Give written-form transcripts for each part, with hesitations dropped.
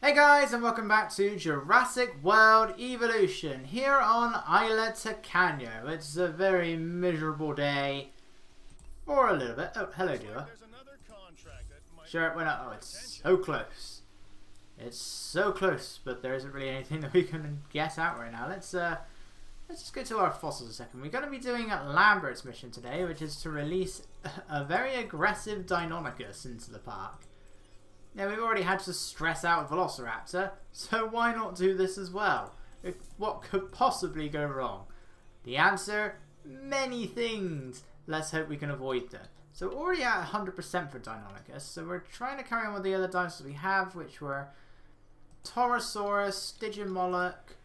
Hey guys, and welcome back to Jurassic World Evolution here on Isla Tacano. It's a very miserable day for a little bit. Oh, hello, Dua. Sure, why not? Oh, it's so close. It's so close, but there isn't really anything that we can get out right now. Let's just go to our fossils a second. We're going to be doing Lambert's mission today, which is to release a very aggressive Deinonychus into the park. Now, we've already had to stress out a Velociraptor, so why not do this as well? What could possibly go wrong? The answer? Many things. Let's hope we can avoid them. So we're already at 100% for Deinonychus, so we're trying to carry on with the other dinosaurs we have, which were Torosaurus, Stygimoloch.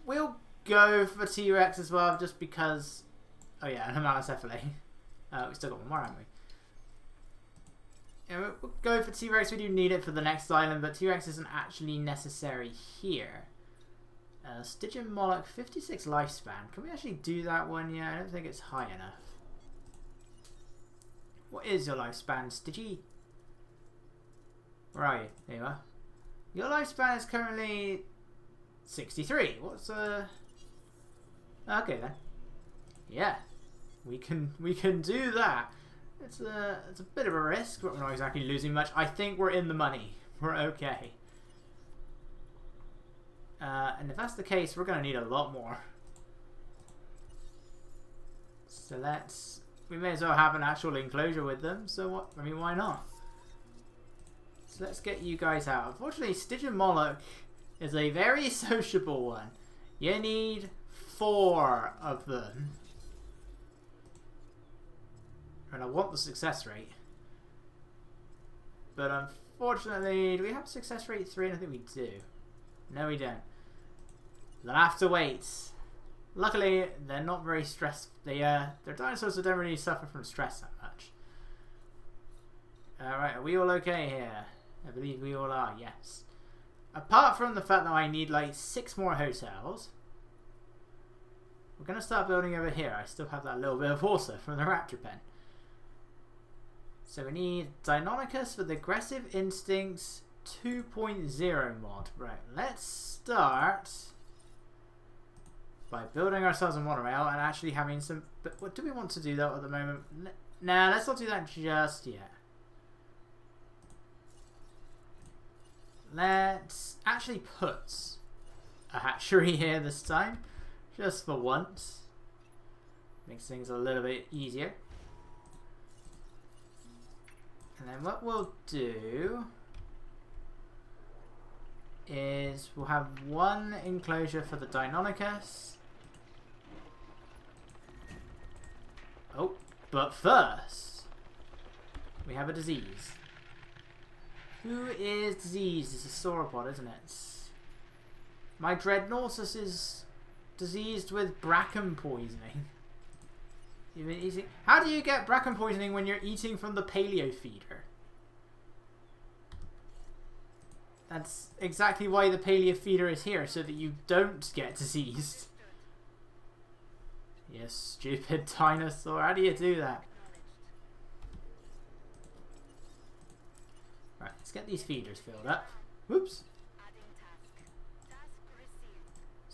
We'll go for T-Rex as well, just because... Oh yeah, and Hamalocephale. We still got one more, haven't we? Yeah, we'll go for T-Rex. We do need it for the next island, but T-Rex isn't actually necessary here. Stygimoloch, 56 lifespan. Can we actually do that one? Yeah, I don't think it's high enough. What is your lifespan, Stygi? Where are you? There you are. Your lifespan is currently 63. What's okay then. Yeah, we can do that. It's a bit of a risk, but we're not exactly losing much. I think we're in the money. We're okay. And if that's the case, we're going to need a lot more. So we may as well have an actual enclosure with them. So what? I mean, why not? So let's get you guys out. Unfortunately, Stygimoloch is a very sociable one. You need 4 of them. And I want the success rate. But unfortunately, do we have success rate 3? I don't think we do. No, we don't. They'll have to wait. Luckily, they're not very stressed. They're dinosaurs that don't really suffer from stress that much. Alright, are we all okay here? I believe we all are, yes. Apart from the fact that I need like 6 more hotels. We're going to start building over here. I still have that little bit of water from the raptor pen. So we need Deinonychus with Aggressive Instincts 2.0 mod. Right, let's start by building ourselves a monorail and actually having some... But what do we want to do though at the moment? Nah, let's not do that just yet. Let's actually put a hatchery here this time. Just for once. Makes things a little bit easier. And then what we'll do is we'll have 1 enclosure for the Deinonychus. Oh, but first we have a disease. Who is diseased? It's a sauropod, isn't it? My Dreadnoughtus is diseased with bracken poisoning. You've been eating. How do you get bracken poisoning when you're eating from the paleo feeder? That's exactly why the paleo feeder is here, so that you don't get diseased. You stupid dinosaur. How do you do that? Right, let's get these feeders filled up. Whoops.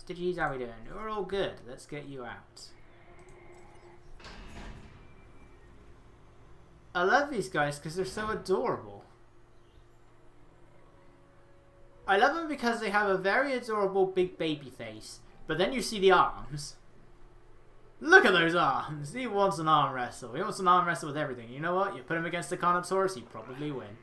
Styggies, how are we doing? We're all good. Let's get you out. I love these guys because they're so adorable. I love them because they have a very adorable big baby face. But then you see the arms. Look at those arms. He wants an arm wrestle. He wants an arm wrestle with everything. You know what? You put him against the Carnotaurus, he'd probably win.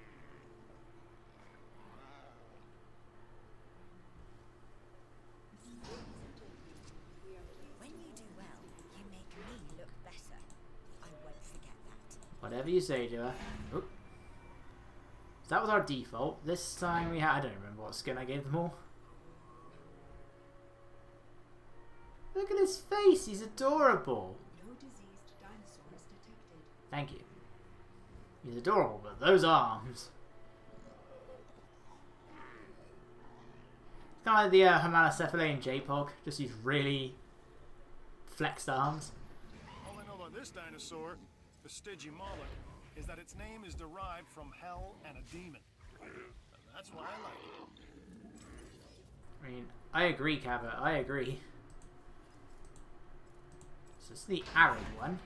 Whatever you say, Dua. Oh. So that was our default. This time we had... I don't remember what skin I gave them all. Look at his face. He's adorable. No diseased dinosaurs detected. Thank you. He's adorable, but those arms. It's kind of like the Hamalocephale and J-Pog. Just these really flexed arms. All I know about this dinosaur, the Stygimoloch, is that its name is derived from hell and a demon. And that's why I like it. mean, I agree, Cabot. I agree. So it's the arid one.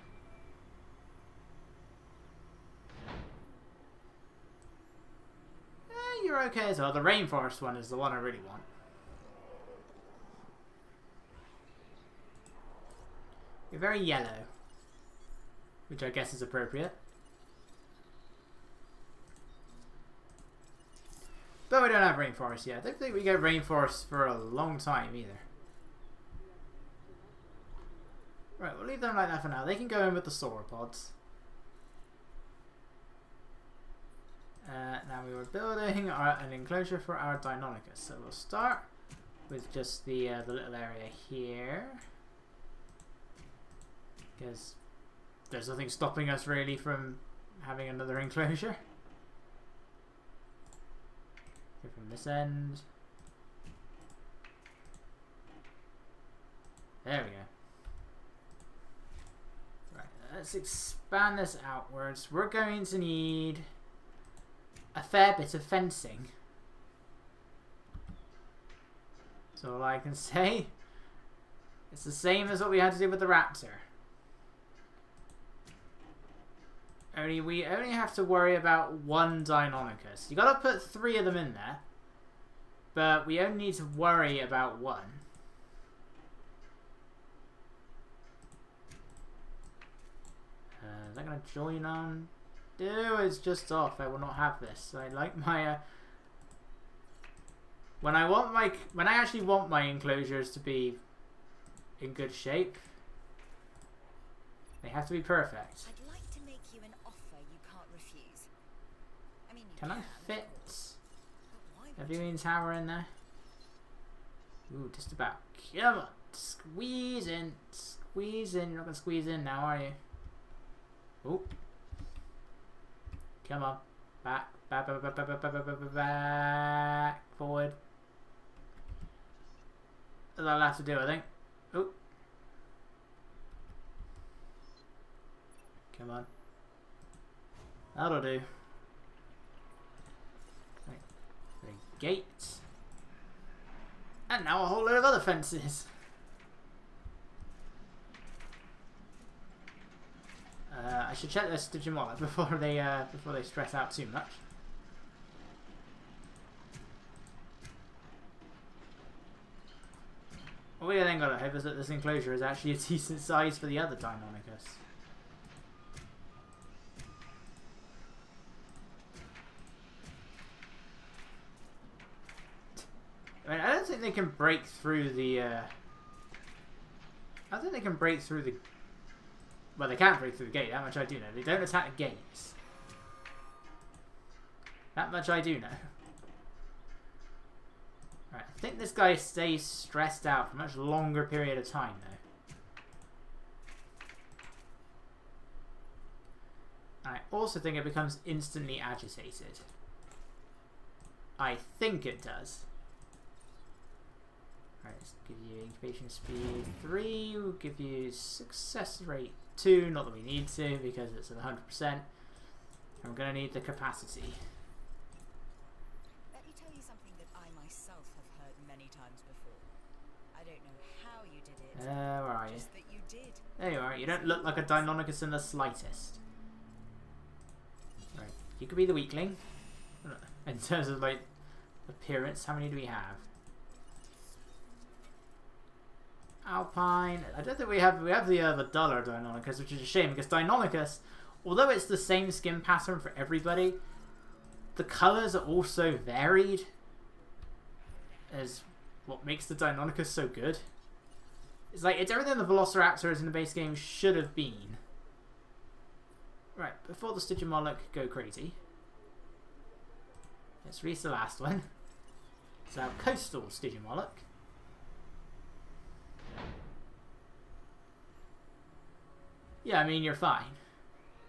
You're okay as well. The rainforest one is the one I really want. You're very yellow, which I guess is appropriate. But we don't have rainforest yet. I don't think we get rainforest for a long time either. Right, we'll leave them like that for now. They can go in with the sauropods. Now we were building an enclosure for our Deinonychus, so we'll start with just the little area here, because there's nothing stopping us really from having another enclosure. Go from this end. There we go. Right, let's expand this outwards. We're going to need a fair bit of fencing. So all I can say, it's the same as what we had to do with the raptor. We only have to worry about one Deinonychus. You gotta put 3 of them in there, but we only need to worry about one. Is that gonna join on? No, it's just off. I will not have this. I like my when I actually want my enclosures to be in good shape, they have to be perfect. I'd like to make you an offer you can't refuse. I mean, Can I fit a viewing tower in there? Ooh, just about. Come on, squeeze in, squeeze in. You're not gonna squeeze in now, are you? Ooh. Come on. Back, forward. That'll have to do, I think. Oh. Come on. That'll do. Right. The gate. And now a whole load of other fences. I should check this Digimon before they stress out too much. What we then gotta hope is that this enclosure is actually a decent size for the other Deinonychus. I mean, I don't think they can break through the. I don't think they can break through the. Well, they can't break through the gate, that much I do know. They don't attack gates. That much I do know. Right, I think this guy stays stressed out for a much longer period of time, though. I also think it becomes instantly agitated. I think it does. Right, let's give you incubation speed 3, we'll give you success rate 2, not that we need to because it's at 100%. And we're going to need the capacity. Let me tell you something that I myself have heard many times before. I don't know how you did it. Where are you? Just that you did. There you are. You don't look like a Deinonychus in the slightest. Right, you could be the weakling. In terms of like appearance, how many do we have? Alpine. I don't think we have the duller Deinonychus, which is a shame because Deinonychus, although it's the same skin pattern for everybody, the colours are also varied as what makes the Deinonychus so good. It's like it's everything the Velociraptors in the base game should have been. Right, before the Stygimoloch go crazy, let's reach the last one. It's our coastal Stygimoloch. Yeah, I mean, you're fine.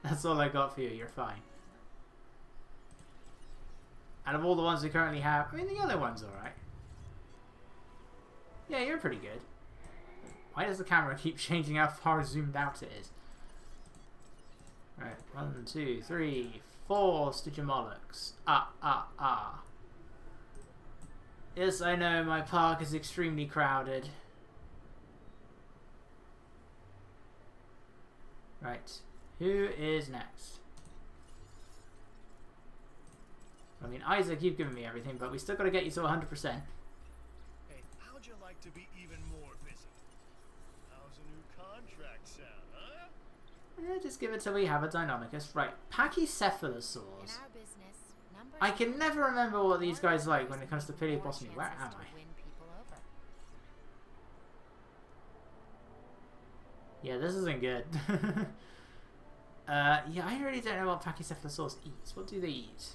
That's all I got for you, you're fine. Out of all the ones we currently have, I mean, the yellow one's alright. Yeah, you're pretty good. Why does the camera keep changing how far zoomed out it is? Right, 1, 2, 3, 4 Stygimolochs. Yes, I know, my park is extremely crowded. Right. Who is next? I mean, Isaac, you've given me everything, but we still got to get you to 100%. Hey, how'd you like to be even more busy? How's a new contract sound, huh? Yeah, just give it till we have a Deinonychus. Right, Pachycephalosaurs. In our business, numbers I can never remember what these guys like when it comes to Paleobotomy. Where am I? win people over. Yeah, this isn't good. Yeah, I really don't know what Pachycephalosaurs eats. What do they eat?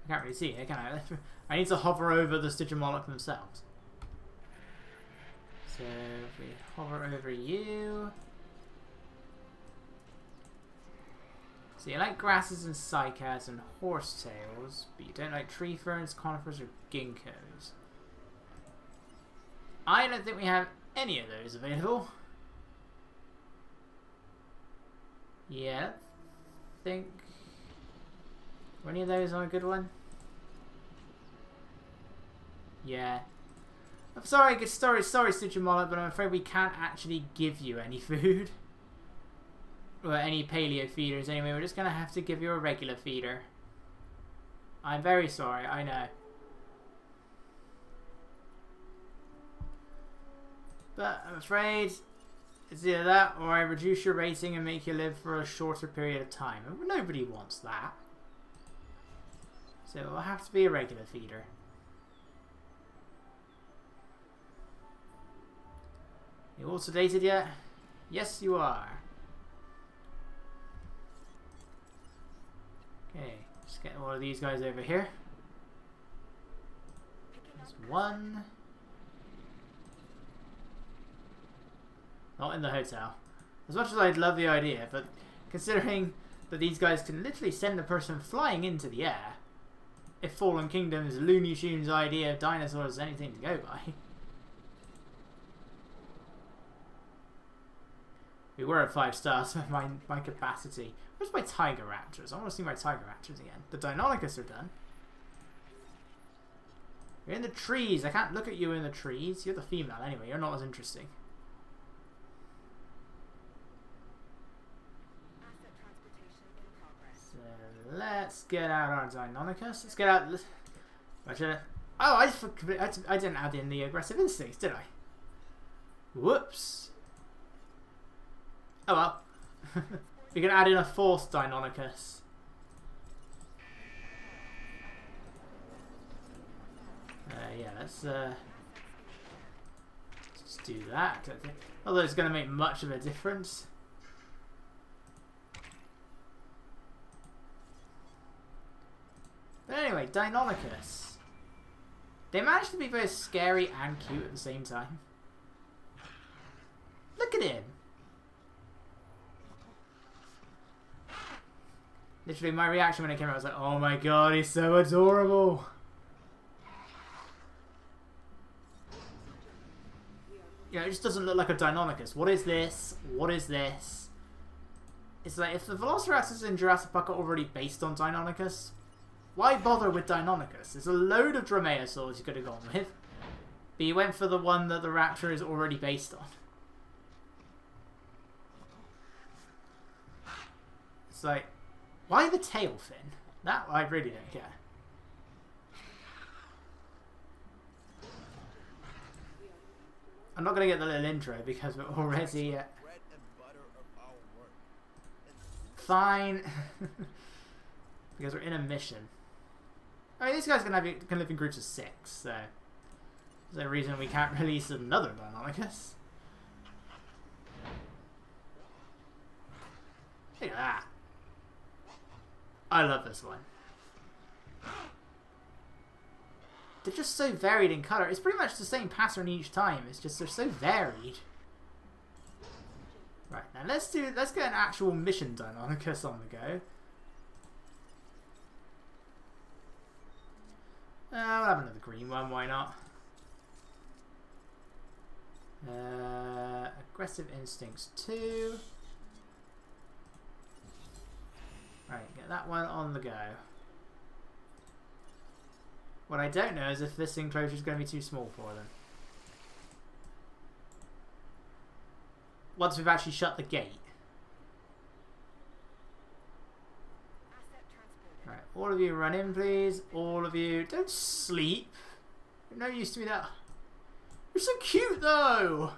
I can't really see it, can I? I need to hover over the Stygimoloch themselves. So if we hover over you. So you like grasses and cycads and horsetails, but you don't like tree ferns, conifers, or ginkgos. I don't think we have any of those available. Yeah, I think... Were any of those on a good one? Yeah. I'm sorry, sorry, Stygimoloch, but I'm afraid we can't actually give you any food. Or any paleo feeders anyway, we're just going to have to give you a regular feeder. I'm very sorry, I know. But I'm afraid it's either that or I reduce your rating and make you live for a shorter period of time. And nobody wants that. So it'll have to be a regular feeder. You all sedated yet? Yes, you are. Okay, just get all of these guys over here. There's one. Not in the hotel. As much as I'd love the idea, but considering that these guys can literally send a person flying into the air, if Fallen Kingdom's Looney Tunes idea of dinosaurs is anything to go by. We were at 5 stars with my capacity. Where's my tiger raptors? I want to see my tiger raptors again. The Deinonychus are done. You're in the trees. I can't look at you in the trees. You're the female anyway. You're not as interesting. So let's get out our Deinonychus. Let's get out. Oh, I didn't add in the aggressive instincts, did I? Whoops. Oh well. We can add in a 4th Deinonychus. Yeah, let's just do that. Although it's going to make much of a difference. But anyway, Deinonychus. They managed to be both scary and cute at the same time. Look at him. Literally, my reaction when it came out was like, oh my god, he's so adorable. Yeah, it just doesn't look like a Deinonychus. What is this? What is this? It's like, if the Velociraptors in Jurassic Park are already based on Deinonychus, why bother with Deinonychus? There's a load of dromaeosaurs you could have gone with. But you went for the one that the raptor is already based on. It's like, why the tail fin? That I really don't care. I'm not going to get the little intro because we're already... Fine. Because we're in a mission. I mean, these guys can live in groups of 6, so... There's no reason we can't release another Deinonychus. Look at that. I love this one. They're just so varied in colour. It's pretty much the same pattern each time. It's just they're so varied. Right, now let's get an actual mission Deinonychus on the go. We'll have another green one, why not? Aggressive instincts 2. Right, get that one on the go. What I don't know is if this enclosure is going to be too small for them. Once we've actually shut the gate. Right, all of you run in, please. All of you, don't sleep. You're no use to me that. You're so cute, though.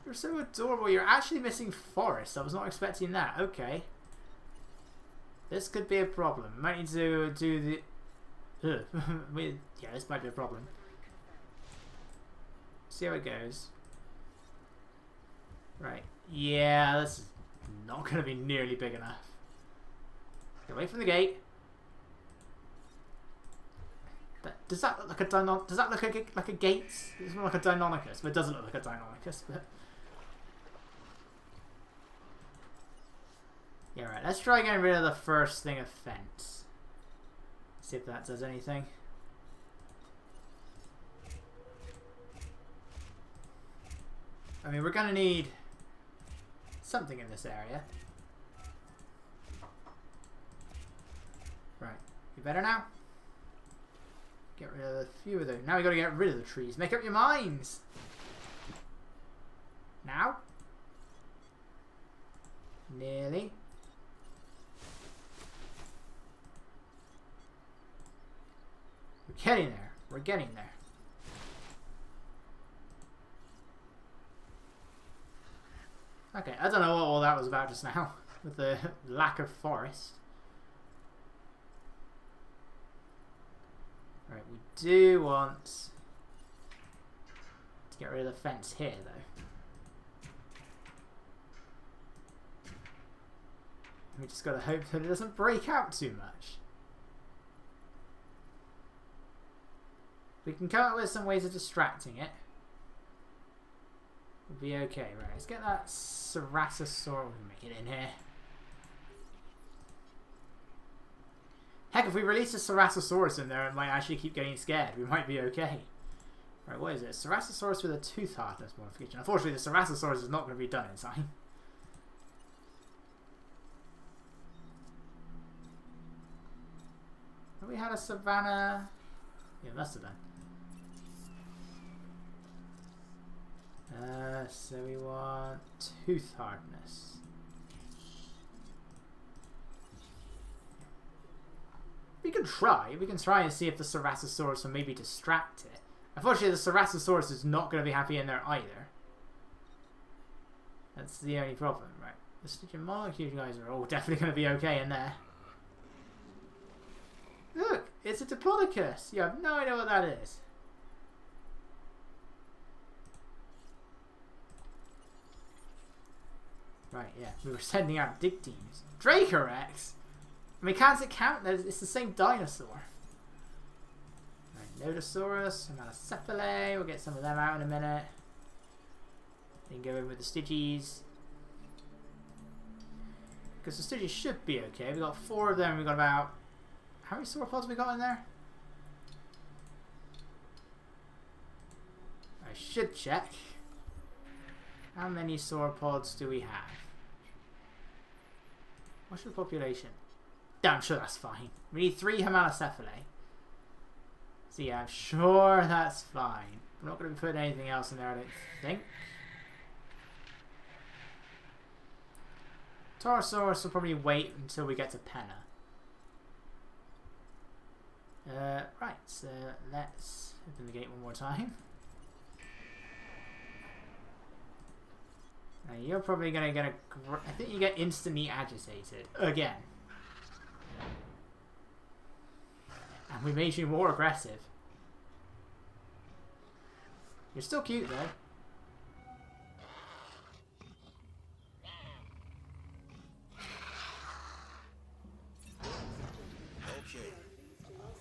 You're so adorable. You're actually missing Forrest. I was not expecting that. Okay. This could be a problem. Might need to do the... yeah, this might be a problem. See how it goes. Right. Yeah, this is not going to be nearly big enough. Get away from the gate. Does that look like a Does that look like a gate? It's more like a Deinonychus, but it doesn't look like a Deinonychus. But yeah, right. Let's try getting rid of the first thing of fence. See if that does anything. I mean, we're gonna need something in this area. Right. You better now? Get rid of a few of them. Now we gotta get rid of the trees. Make up your minds! Now? Nearly. We're getting there. We're getting there. Okay, I don't know what all that was about just now. With the lack of forest. Right, we do want to get rid of the fence here, though. We just gotta hope that it doesn't break out too much. We can come up with some ways of distracting it. We'll be okay. Right, let's get that Ceratosaurus. We can make it in here. Heck, if we release a Ceratosaurus in there, it might actually keep getting scared. We might be okay. Right, what is it? Ceratosaurus with a tooth hardness modification. Unfortunately, the Ceratosaurus is not going to be done in time. Have we had a savannah? Yeah, must have been. So we want tooth hardness. We can try. We can try and see if the Ceratosaurus will maybe distract it. Unfortunately, the Ceratosaurus is not going to be happy in there either. That's the only problem, right? The Stygian Monarch, you guys are all definitely going to be okay in there. Look, it's a Diplodocus. You have no idea what that is. Right, yeah. We were sending out dig teams. Dracorex? I mean, can't it count? It's the same dinosaur. Right, Nodosaurus, Hematocephalae. We'll get some of them out in a minute. Then go in with the Stygies. Because the Stygies should be okay. We got 4 of them. We got about... How many sauropods have we got in there? I should check. How many sauropods do we have? What's the population? Yeah, I'm sure that's fine. We need 3 Hematocephalae. So yeah, I'm sure that's fine. I'm not going to be putting anything else in there, I don't think. Torosaurus will probably wait until we get to Penna. Right, so let's open the gate one more time. Now you're probably going to get I think you get instantly agitated. Again. And we made you more aggressive. You're still cute though. Okay.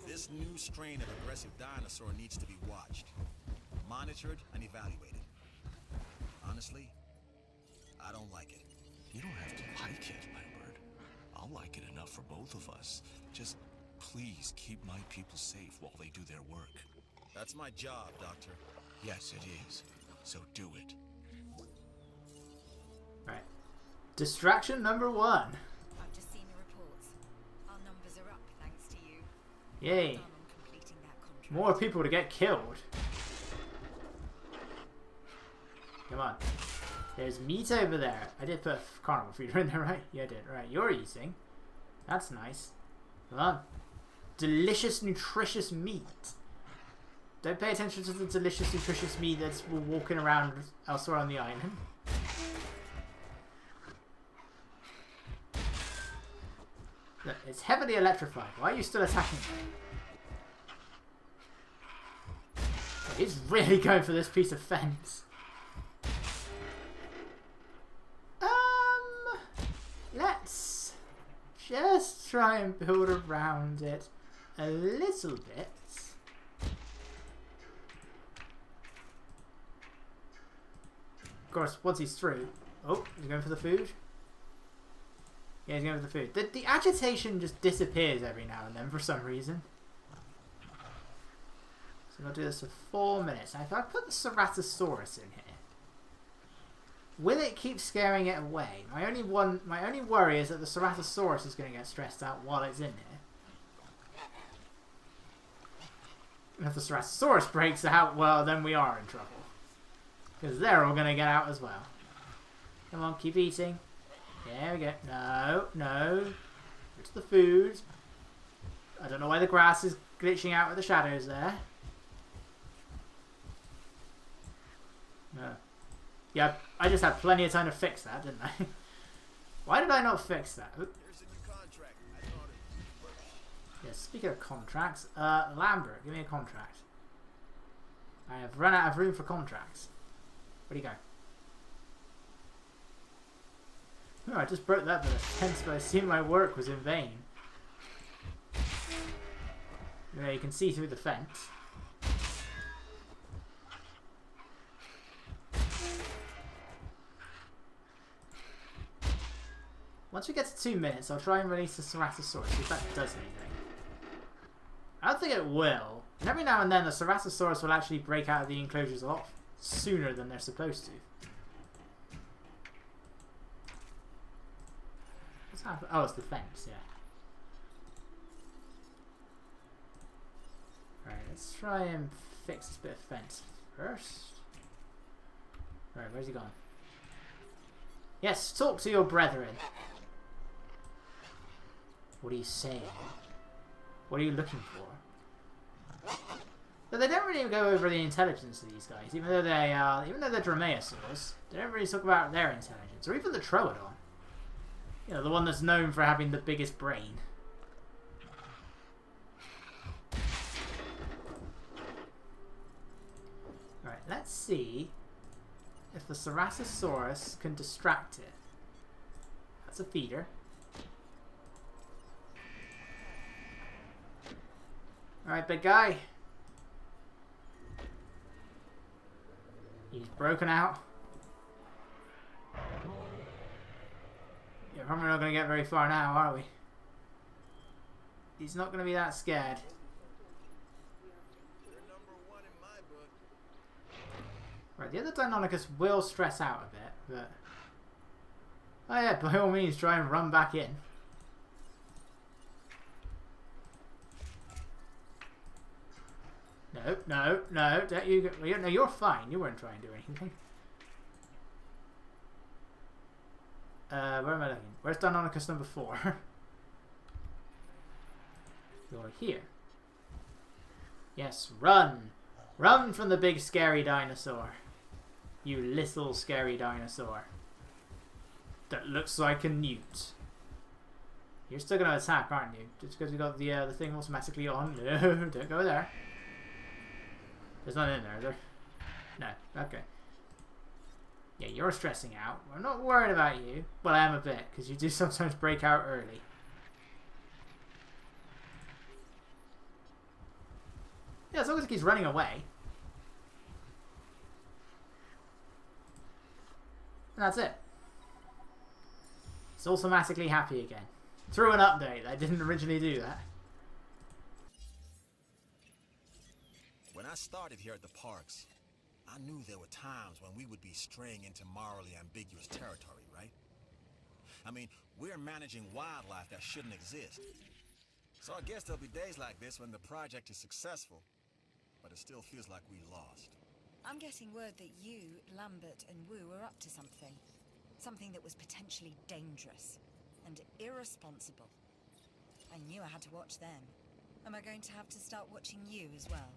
This new strain of aggressive dinosaur needs to be watched, monitored, and evaluated. Honestly, I don't like it. You don't have to like it, my bird. I'll like it enough for both of us. Just please keep my people safe while they do their work. That's my job, Doctor. Yes, it is. So do it. Right. Distraction number 1. I've just seen the reports. Our numbers are up thanks to you. Yay. Done on completing that More people to get killed. Come on. There's meat over there. I did put carnival feeder in there, right? Yeah, I did. Right, you're eating. That's nice. Come on. Delicious, nutritious meat. Don't pay attention to the delicious, nutritious meat that's walking around elsewhere on the island. Look, it's heavily electrified. Why are you still attacking me? He's really going for this piece of fence. Let's just try and build around it a little bit. Of course, once he's through... Oh, he's going for the food? Yeah, he's going for the food. The agitation just disappears every now and then for some reason. So I'll do this for 4 minutes. Now, if I put the Ceratosaurus in here, will it keep scaring it away? My only worry is that the Ceratosaurus is going to get stressed out while it's in here. And if the Ceratosaurus breaks out, well, then we are in trouble. Because they're all going to get out as well. Come on, keep eating. There we go. No, no. It's the food. I don't know why the grass is glitching out with the shadows there. No. Yeah, I just had plenty of time to fix that, didn't I? Why did I not fix that? Oop. There's a new contract. I thought it was first. Yeah, speaking of contracts, Lambert, give me a contract. I have run out of room for contracts. Where'd he go? Oh, I just broke that bit of fence, but I assume my work was in vain. Yeah, you can see through the fence. Once we get to 2 minutes, I'll try and release the Ceratosaurus, see if that does anything. I don't think it will. And every now and then, the Ceratosaurus will actually break out of the enclosures a lot sooner than they're supposed to. What's happening? Oh, it's the fence, yeah. Right, let's try and fix this bit of fence first. Right, where's he gone? Yes, talk to your brethren. What are you saying? What are you looking for? But they don't really go over the intelligence of these guys, even though they're dromaeosaurs. They don't really talk about their intelligence, or even the Troodon. You know, the one that's known for having the biggest brain. Alright, let's see if the Ceratosaurus can distract it. That's a feeder. Alright, big guy. He's broken out. Yeah, probably not going to get very far now, are we? He's not going to be that scared. They're number one in my book. Right, the other Deinonychus will stress out a bit, but... Oh yeah, by all means, try and run back in. No, no, no, don't you... No, you're fine. You weren't trying to do anything. Where am I looking? Where's Deinonychus number 4? You're here. Yes, run! Run from the big scary dinosaur. You little scary dinosaur. That looks like a newt. You're still going to attack, aren't you? Just because you got the thing automatically on. No, don't go there. There's nothing in there, is there? No, okay. Yeah, you're stressing out. I'm not worried about you. Well, I am a bit, because you do sometimes break out early. Yeah, as long as it keeps running away. And that's it. It's automatically happy again. Through an update, I didn't originally do that. When I started here at the parks, I knew there were times when we would be straying into morally ambiguous territory, right? I mean, we're managing wildlife that shouldn't exist. So I guess there'll be days like this when the project is successful, but it still feels like we lost. I'm getting word that you, Lambert, and Wu are up to something. Something that was potentially dangerous and irresponsible. I knew I had to watch them. Am I going to have to start watching you as well?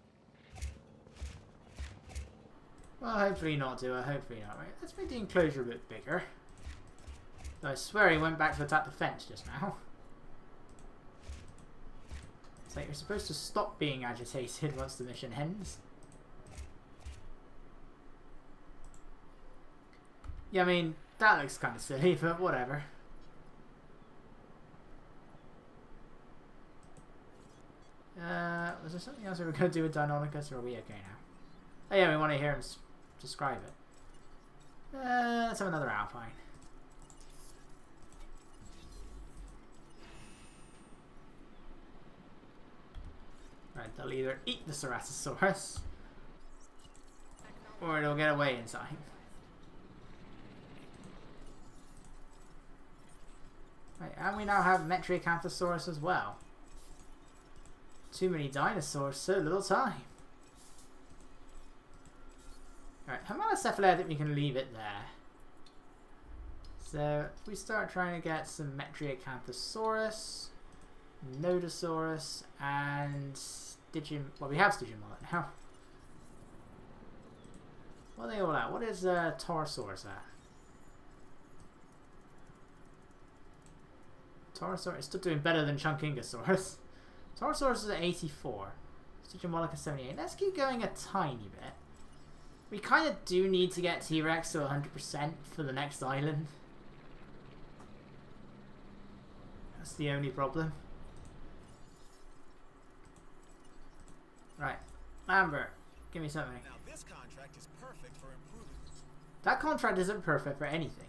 Well, hopefully not, do I? Hopefully not. Right, let's make the enclosure a bit bigger. I swear he went back to attack the fence just now. It's like you're supposed to stop being agitated once the mission ends. Yeah, I mean, that looks kind of silly, but whatever. Was there something else we were going to do with Deinonychus, or are we okay now? Oh yeah, we want to hear him describe it. Let's have another Alpine. Right, they'll either eat the Ceratosaurus, or it'll get away in time. Right, and we now have Metriacanthosaurus as well. Too many dinosaurs, so little time. Alright, Homalocephalae, I think we can leave it there. So, if we start trying to get some Metriacanthosaurus, Nodosaurus, and well, we have Stygimoloch now. What are they all at? What is Torosaurus at? Torosaurus is still doing better than Chunkingosaurus. Torosaurus is at 84. Stygimoloch is 78. Let's keep going a tiny bit. We kind of do need to get T-Rex to 100% for the next island. That's the only problem. Right. Lambert, give me something. Now this contract is perfect for improving. That contract isn't perfect for anything.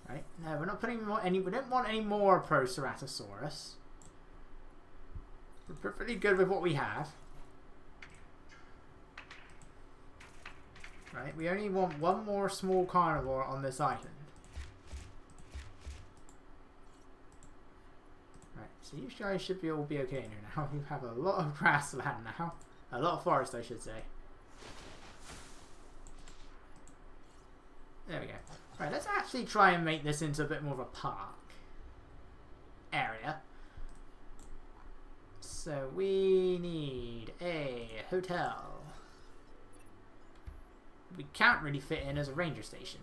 Right? No, we're not putting more we don't want any more Proceratosaurus. We're perfectly good with what we have. Right? We only want one more small carnivore on this island. Right, so you guys should all be okay here now. You have a lot of grassland now. A lot of forest, I should say. There we go. Right, let's actually try and make this into a bit more of a park area. So we need a hotel. We can't really fit in as a ranger station.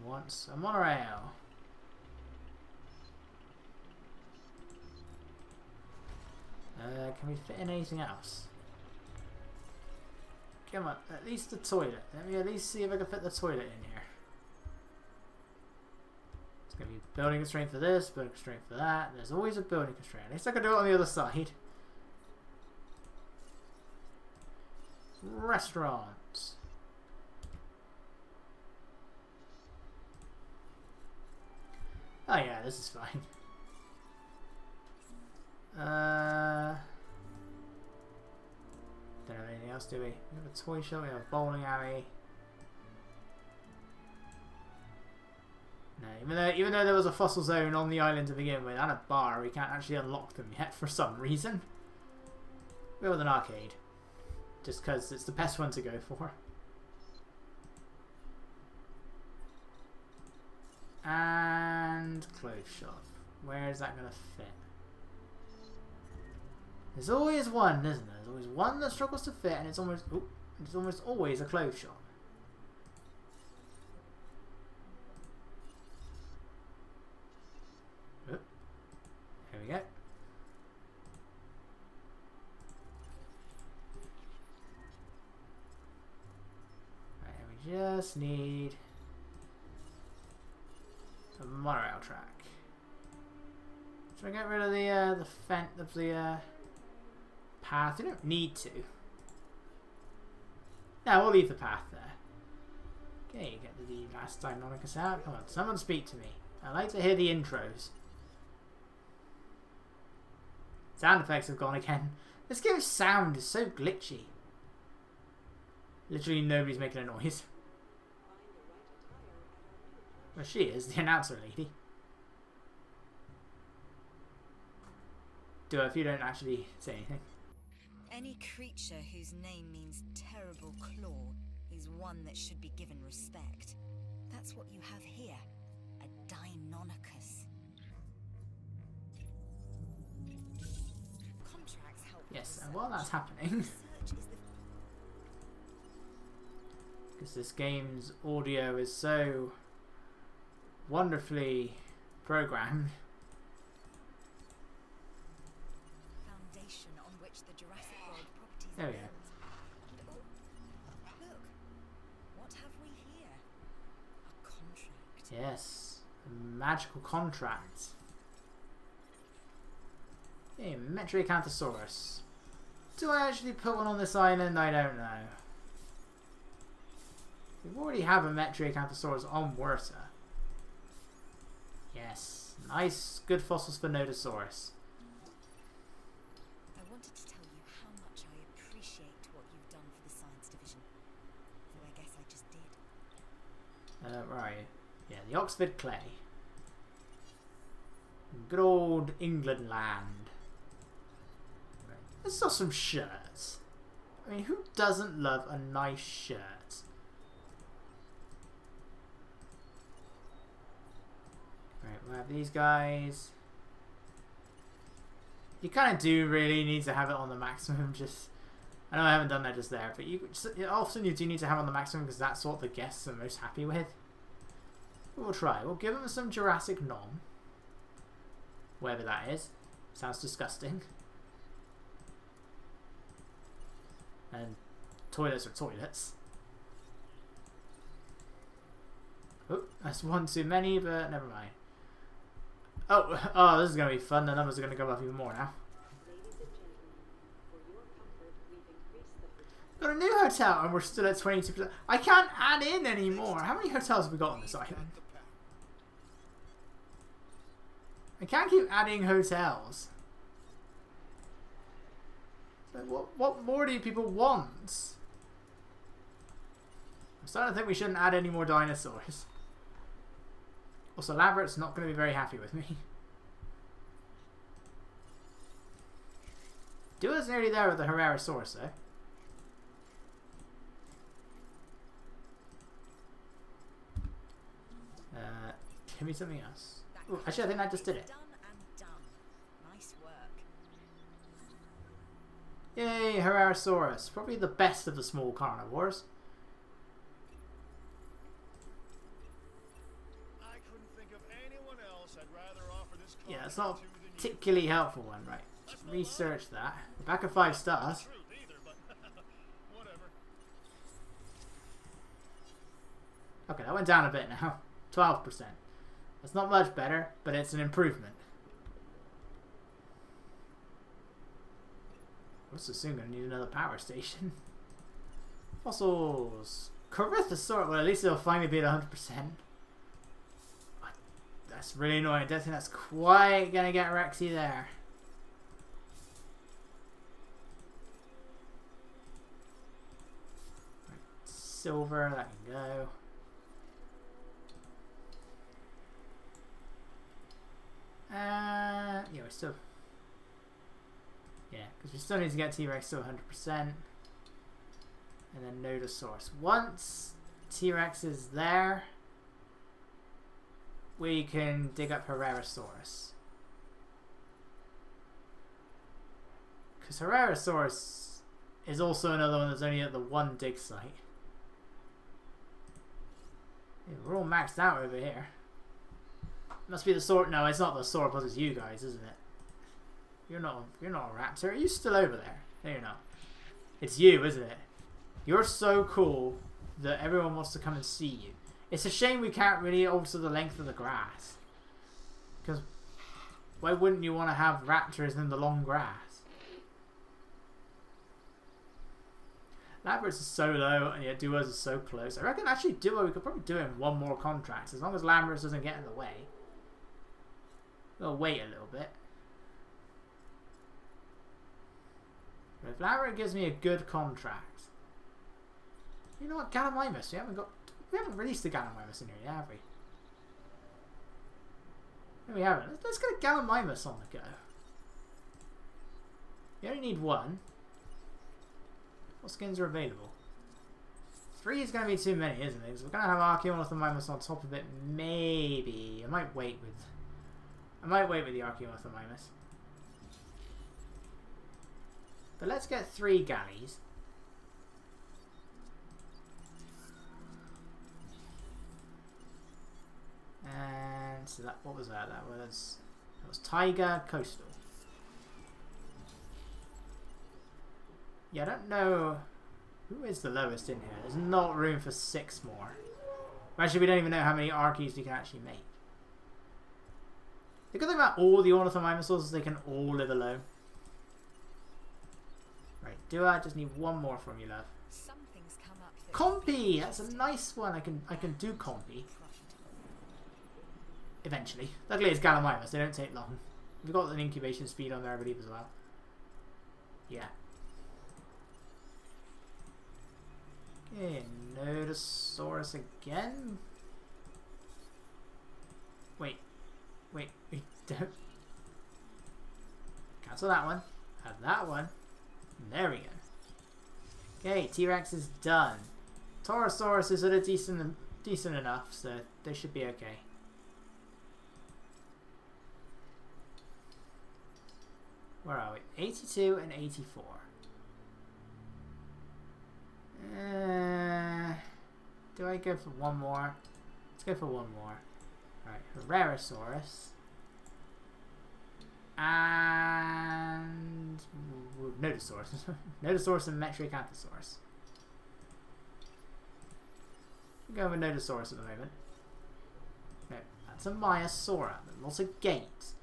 Wants a monorail. Can we fit in anything else? Come on, at least the toilet. Let me at least see if I can fit the toilet in here. It's going to be building constraint for this, building constraint for that. There's always a building constraint. At least I can do it on the other side. Restaurants. Oh yeah, this is fine. Don't have anything else, do we? We have a toy shop, we have a bowling alley. No, even though there was a fossil zone on the island to begin with and a bar, we can't actually unlock them yet for some reason. Go with an arcade. Just because it's the best one to go for. And clothes shop. Where is that going to fit? There's always one, isn't there? There's always one that struggles to fit, and it's almost always a clothes shop. Oop. There we go. Right, we just need a monorail track. Should I get rid of the fence of the path? We don't need to. No, we'll leave the path there. Okay, get the last Deinonychus out. Come on, someone speak to me. I like to hear the intros. Sound effects have gone again. This game's sound is so glitchy. Literally nobody's making a noise. Well, she is, the announcer lady. Do it if you don't actually say anything. Any creature whose name means terrible claw is one that should be given respect. That's what you have here. A Deinonychus. Contracts help. Yes, and while that's happening, because this game's audio is so wonderfully programmed. Foundation on which the Jurassic World properties There are we go. built. And look, what have we here? A contract. Yes, a magical contract. Hey, Metriacanthosaurus. Do I actually put one on this island? I don't know. We already have a Metriacanthosaurus on Werta. Yes, nice, good fossils for Nodosaurus. I wanted to tell you how much I appreciate what you've done for the science division. So I guess I just did. Right. Yeah, the Oxford clay. Good old England land. Right. Let's saw some shirts. I mean, who doesn't love a nice shirt? Right, we'll have these guys. You kind of do really need to have it on the maximum. Just, I know I haven't done that just there, but often you do need to have it on the maximum because that's what the guests are most happy with. We'll try. We'll give them some Jurassic nom. Wherever that is. Sounds disgusting. And toilets are toilets. Oh, that's one too many, but never mind. Oh, this is going to be fun. The numbers are going to go up even more now. Got a new hotel and we're still at 22%. I can't add in anymore. How many hotels have we got on this island? I can't keep adding hotels. So what more do people want? I'm starting to think we shouldn't add any more dinosaurs. Also, Lambert's not going to be very happy with me. Dua's nearly there with the Herrerasaurus, though. Give me something else. Ooh, actually, I think I just did it. Done and done. Nice work. Yay, Herrerasaurus. Probably the best of the small carnivores. I couldn't think of anyone else I'd rather offer this Yeah, it's not a contract to than you. particularly helpful one, right? Let's research that. We're back at 5 stars. Truth either, but whatever. Okay, that went down a bit now. 12%. That's not much better, but it's an improvement. We're also soon going to need another power station. Fossils. Corythosaurus. Well, at least it'll finally be at 100%. That's really annoying. I don't think that's quite going to get Rexy there. Right, silver, that can go. Yeah, we still... Yeah, because we still need to get T-Rex to 100%. And then Nodosaurus. Once T-Rex is there, we can dig up Herrerasaurus. Because Herrerasaurus is also another one that's only at the one dig site. Yeah, we're all maxed out over here. Must be the sort. No, it's not the sauropod. It's you guys, isn't it? You're not a raptor. Are you still over there? No, you're not. It's you, isn't it? You're so cool that everyone wants to come and see you. It's a shame we can't really alter the length of the grass. Because why wouldn't you want to have raptors in the long grass? Lambert's is so low, and yet Duo's is so close. I reckon actually Duo, we could probably do him one more contract, as long as Lambert's doesn't get in the way. We'll wait a little bit. But if Lambert gives me a good contract, you know what, Gallimimus, we haven't released the Gallimimus in here yet, have we? No, we haven't. Let's get a Gallimimus on the go. You only need 1. What skins are available? 3 is going to be too many, isn't it? Because we're going to have Archaeornithomimus on top of it, maybe. I might wait with the Archaeornithomimus. But let's get 3 galleys. And so that, what was that? That was Tiger Coastal. Yeah, I don't know who is the lowest in here. There's not room for 6 more. Actually, we don't even know how many Archies we can actually make. The good thing about all the Ornithomimosaurs is they can all live alone. Right, do I just need 1 more from you, love? Something's come up that Compy! That's a nice one. I can do Compy. Eventually. Luckily it's Gallimimus, they don't take long. We've got an incubation speed on there, I believe, as well. Yeah. Okay, Nodosaurus again. Wait, don't. Cancel that one. Have that one. There we go. Okay, T-Rex is done. Taurosaurus is at a decent enough, so they should be okay. Where are we? 82 and 84. Do I go for 1 more? Let's go for 1 more. Alright, Herrerasaurus. And Nodosaurus. Nodosaurus and Metriacanthosaurus. I'm going with Nodosaurus at the moment. No, that's a Maiasaura. Lots of gates.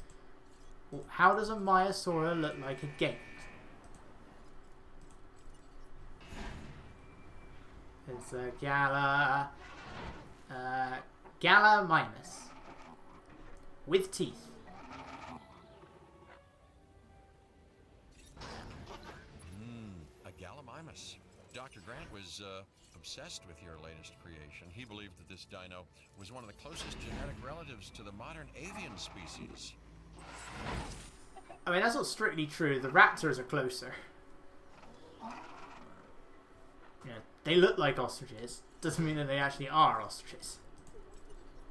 Well, how does a Maiasaura look like a gate? It's a Gallimimus. With teeth. A Gallimimus. Dr. Grant was obsessed with your latest creation. He believed that this dino was one of the closest genetic relatives to the modern avian species. I mean, that's not strictly true. The raptors are closer. You know, they look like ostriches. Doesn't mean that they actually are ostriches.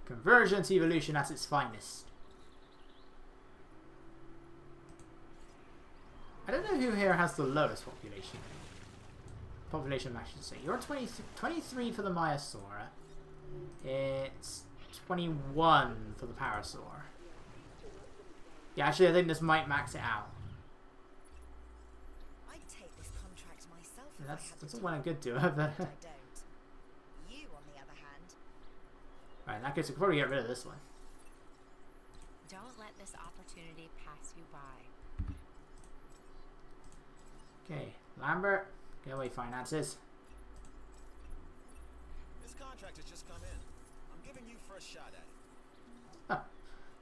Convergence evolution at its finest. I don't know who here has the lowest population. Population match, I should say. You're 23 for the Maiasaura. It's 21 for the Parasaur. Yeah, actually, I think this might max it out. I'd take this contract myself. Yeah, if I had that's the a one I time, could do. but I don't. You, on the other hand. Right, in that case, we could probably get rid of this one. Don't let this opportunity pass you by. Okay, Lambert, get away finances. This contract has just come in. I'm giving you first shot at it. Oh,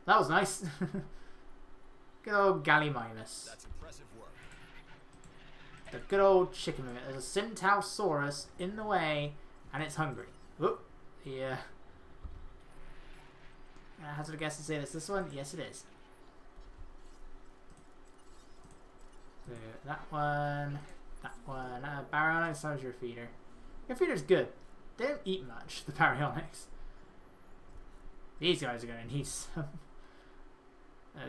that was nice. Good old Gallimimus. That's impressive work. The good old chicken mimic. There's a Centaurosaurus in the way, and it's hungry. Whoop. Yeah. I hazard a guess to say this one? Yes, it is. So, that one. Baryonyx, how's your feeder? Your feeder's good. They don't eat much, the Baryonyx. These guys are going to need some.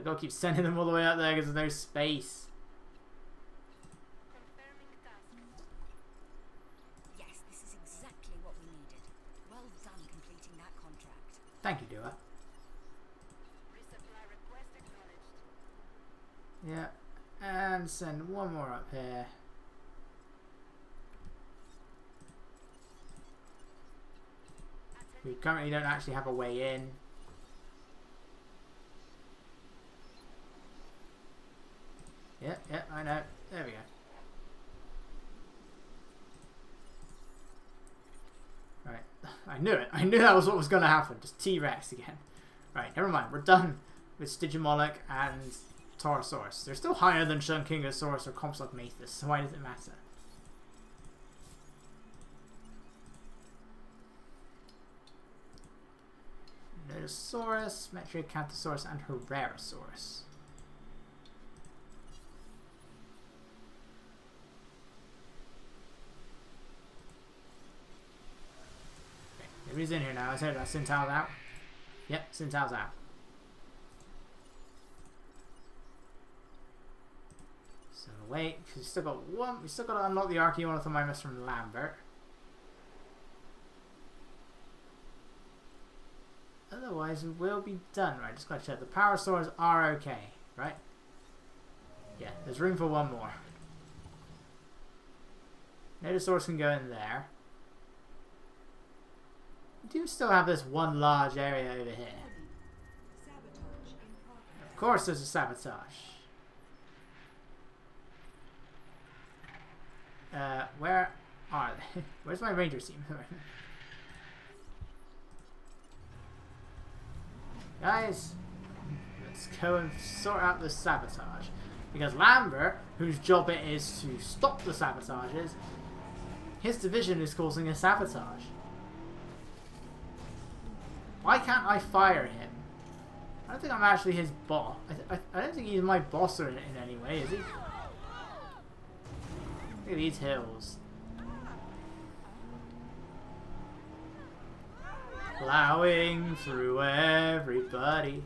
Gotta keep sending them all the way up there because there's no space. Yes, this is exactly what we needed. Well done completing that contract. Thank you, Dua. Resupply request acknowledged. Yeah, and send 1 more up here. We currently don't actually have a way in. Yeah, I know. There we go. Right, I knew it. I knew that was what was going to happen. Just T-Rex again. Right, never mind. We're done with Stygimoloch and Taurosaurus. They're still higher than Shunkingosaurus or Compsognathus, so why does it matter? Nodosaurus, Metriacanthosaurus, and Herrerasaurus. Nobody's in here now. I said that Sintal's out. Yep, Sintal's out. So wait, because we still got one. We still got to unlock the Archaeornithomimus from Lambert. Otherwise, we will be done. Right, just gotta check. The power stores are okay, right? Yeah, there's room for one more. Nodosaurus can go in there. We do still have this one large area over here. Of course there's a sabotage. Where are they? Where's my ranger team? Guys, let's go and sort out the sabotage. Because Lambert, whose job it is to stop the sabotages, his division is causing a sabotage. Why can't I fire him? I don't think I'm actually his boss. I don't think he's my boss in any way, is he? Look at these hills. Plowing through everybody.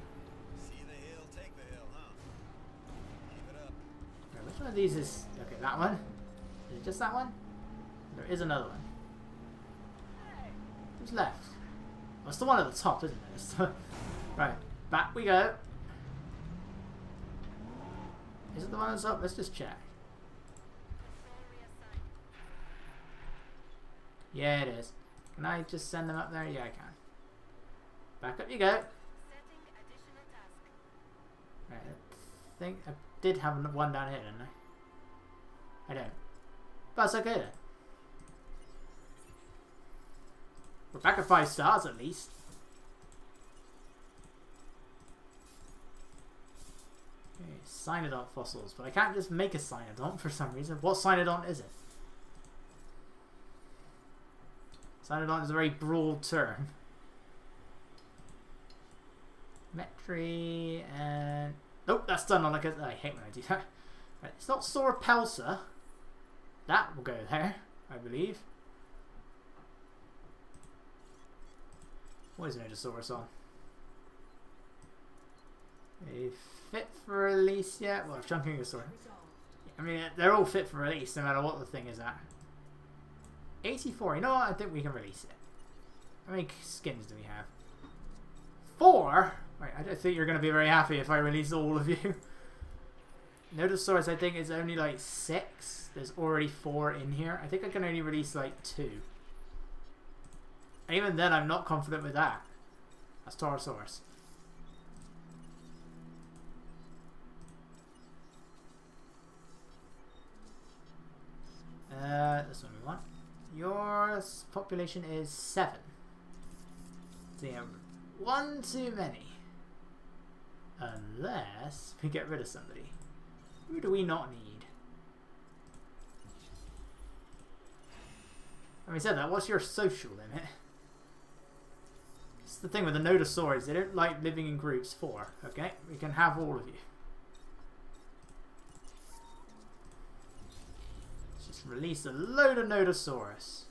See the hill, take the hill, huh? Keep it up. Okay, which one of these is... Okay, that one? Is it just that one? There is another one. Who's left? Oh, it's the one at the top, isn't it? It's the... Right, back we go. Is it the one that's up? Let's just check. Yeah, it is. Can I just send them up there? Yeah, I can. Back up you go. Right, I think I did have one down here, didn't I? I don't. But that's okay then. We're back at 5 stars at least. Okay, Cynodont fossils, but I can't just make a Cynodont for some reason. What Cynodont is it? Cynodont is a very broad term. Metri and... Oh, that's done on like a... I hate when I do that. Right, it's not Sauropelsa. That will go there, I believe. What is Nodosaurus on? A fit for release yet? Well, Chunkingosaurus. I mean, they're all fit for release no matter what the thing is at. 84. You know what? I think we can release it. How many skins do we have? 4? Right, I don't think you're going to be very happy if I release all of you. Nodosaurus, I think, is only like 6. There's already 4 in here. I think I can only release like 2. And even then, I'm not confident with that. That's Taurosaurus. That's what we want. Your population is 7. So yeah, 1 too many. Unless we get rid of somebody. Who do we not need? Having said that, what's your social limit? It's the thing with the Nodosaurs, they don't like living in groups. 4. Okay, we can have all of you. Let's just release a load of Nodosaurus.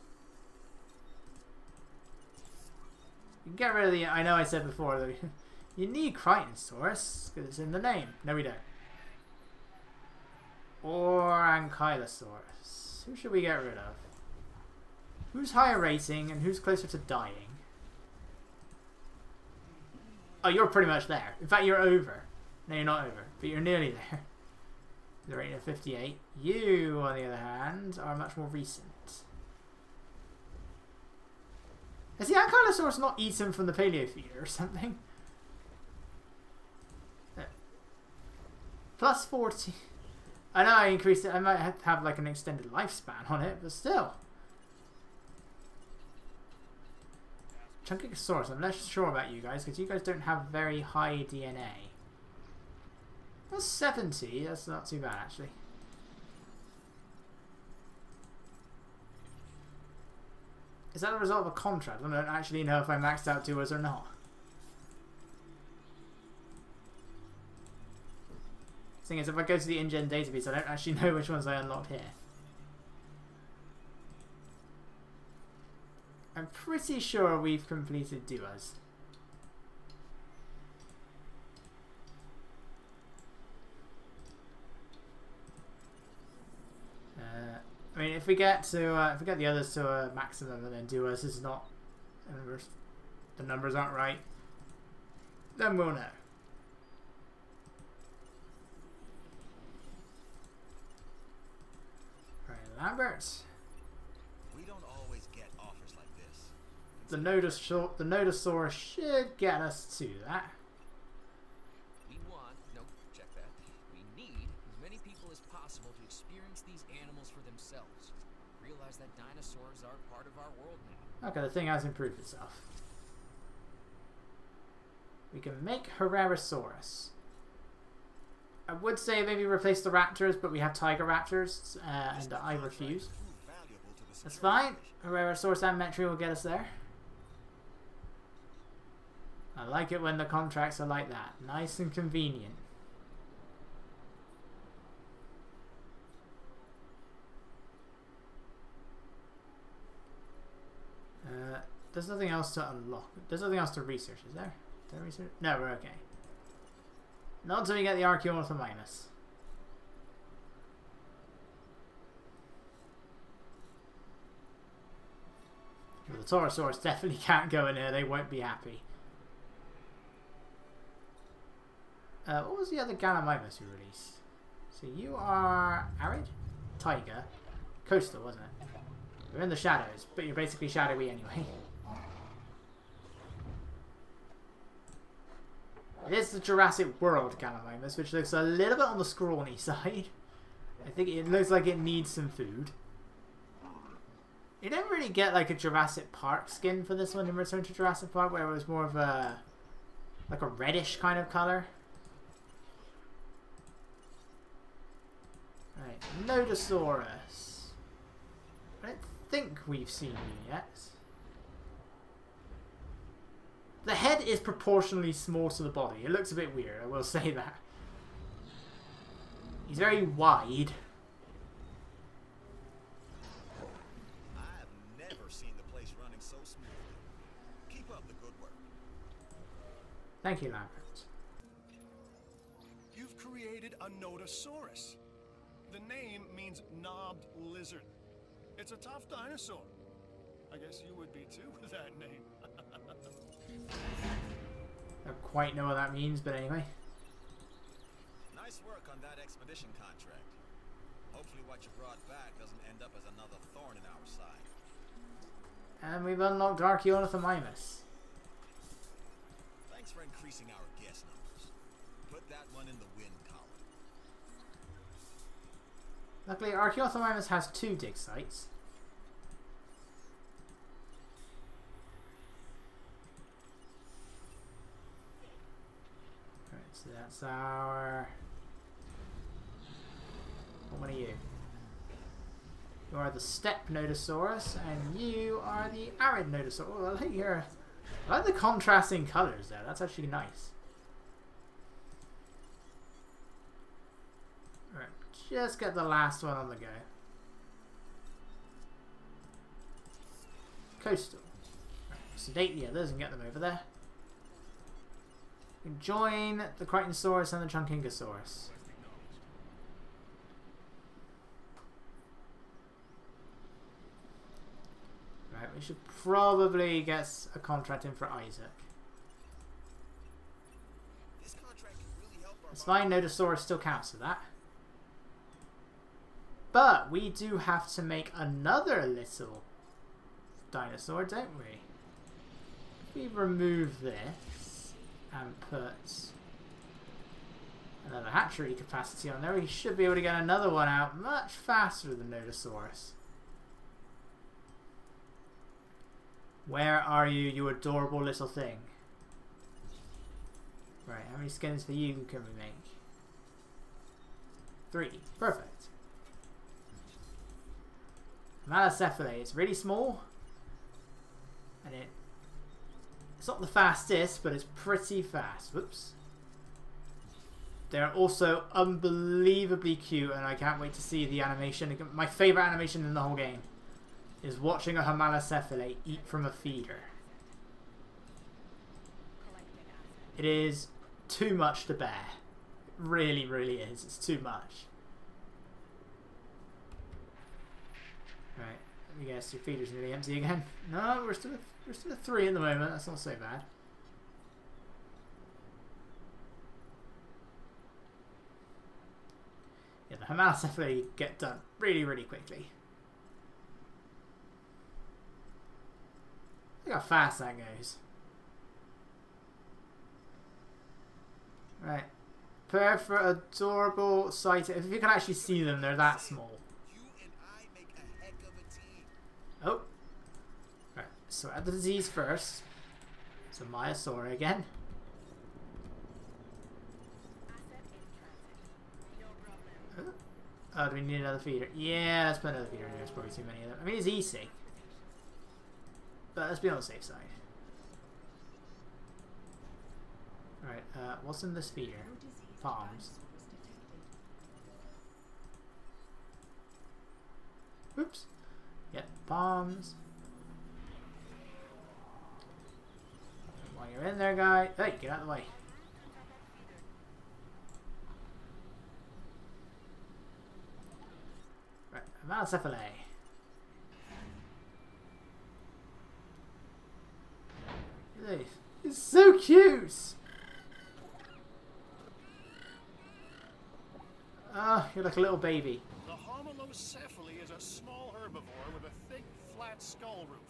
You can get rid of the... I know I said before that you need Crichtonsaurus because it's in the name. No, we don't. Or Ankylosaurus. Who should we get rid of? Who's higher rating and who's closer to dying? Oh, you're pretty much there. In fact, you're over. No, you're not over, but you're nearly there. The rating of 58. You, on the other hand, are much more recent. Has the Ankylosaurus not eaten from the paleo feeder or something? Plus 40. I know I increased it. I might have like an extended lifespan on it, but still. Chunkingosaurus, I'm less sure about you guys because you guys don't have very high DNA. That's 70. That's not too bad actually. Is that a result of a contract? I don't actually know if I maxed out 2s or not. The thing is, if I go to the InGen database, I don't actually know which ones I unlocked here. I'm pretty sure we've completed duos. I mean, if we get the others to a maximum and then duos is not, the numbers aren't right, then we'll know. Right, Lambert. We don't always get offers like this. The Nodosaurus should get us to that. We want, no, check that. We need as many people as possible to experience these animals for themselves. Realize that dinosaurs are part of our world now. Okay, the thing has improved itself. We can make Herrerasaurus. I would say maybe replace the raptors, but we have tiger raptors, and I refuse. That's fine. Herrerasaurus and Metri will get us there. I like it when the contracts are like that. Nice and convenient. There's nothing else to unlock. There's nothing else to research, is there? Did I research? No, we're okay. Not until we get the Archaeornithomimus. The Taurosaurus definitely can't go in here. They won't be happy. What was the other Gallimimus we released? So you are arid? Tiger. Coastal, wasn't it? You're in the shadows, but you're basically shadowy anyway. It is the Jurassic World Gallimimus, which looks a little bit on the scrawny side. I think it looks like it needs some food. You don't really get like a Jurassic Park skin for this one in Return to Jurassic Park, where it was more of a like a reddish kind of color. Right, Nodosaurus. I don't think we've seen you yet. The head is proportionally small to the body. It looks a bit weird, I will say that. He's very wide. I've never seen the place running so smoothly. Keep up the good work. Thank you, Lambert. You've created a Nodosaurus. The name means knobbed lizard. It's a tough dinosaur. I guess you would be too with that name. I don't quite know what that means, but anyway. Nice work on that expedition contract. Hopefully what you brought back doesn't end up as another thorn in our side. And we've unlocked Archaeornithomimus. Thanks for increasing our guess numbers. Put that one in the win column. Luckily, Archaeornithomimus has 2 dig sites. Alright, so that's our... What one are you? You are the steppe Nodosaurus, and you are the arid Nodosaurus. Oh, I like the contrasting colours there. That's actually nice. Alright, just get the last one on the go. Coastal. Right, sedate the others and get them over there. You can join the Crichtonsaurus and the Trunkingosaurus. Right, we should probably get a contract in for Isaac. This contract can really help our It's fine, Nodosaurus still counts for that. But we do have to make another little dinosaur, don't we? If we remove this and put another hatchery capacity on there, we should be able to get another one out much faster than Nodosaurus. Where are you, you adorable little thing? Right, how many skins for you can we make? 3. Perfect. Malacephale, it's really small. And it's not the fastest, but it's pretty fast. Whoops. They're also unbelievably cute, and I can't wait to see the animation. My favourite animation in the whole game is watching a Homalocephale eat from a feeder. It is too much to bear. It really, really is. It's too much. Right, let me guess, your feeder's nearly empty again. No, we're still at 3 at the moment. That's not so bad. Yeah, the Homalocephale get done really, really quickly. Look how fast that goes. Right. Prepare for adorable sight. If you can actually see them, they're that small. You and I make a heck of a team. Oh. Right. So add the disease first. So Myosaur again. Oh, do we need another feeder? Yeah, let's put another feeder in there. There's probably too many of them. I mean, it's easy. But let's be on the safe side. Alright, what's in this feeder? Palms. Oops. Yep, palms. While you're in there, guy. Hey, get out of the way. Right, Homalocephale. It's so cute! Ah, you're like a little baby. The Homalocephale is a small herbivore with a thick, flat skull roof,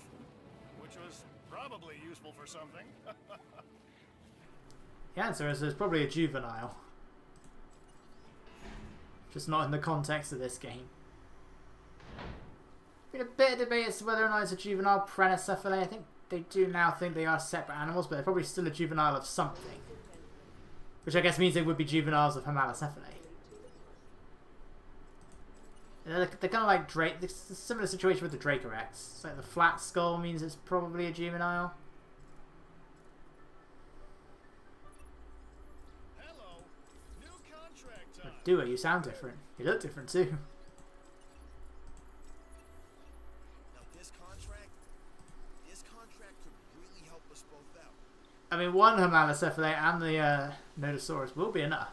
which was probably useful for something. The answer is there's probably a juvenile. Just not in the context of this game. Been a bit of debate as to whether or not it's a juvenile Prenocephale. I think they do now think they are separate animals, but they're probably still a juvenile of something. Which I guess means they would be juveniles of Homalocephale. They're kind of like Drake. It's a similar situation with the Dracorex. It's like the flat skull means it's probably a juvenile. Hello, new contract time. Do it, you sound different. You look different too. Now this contract could really help us both out. I mean, one Homalocephale and the Nodosaurus will be enough.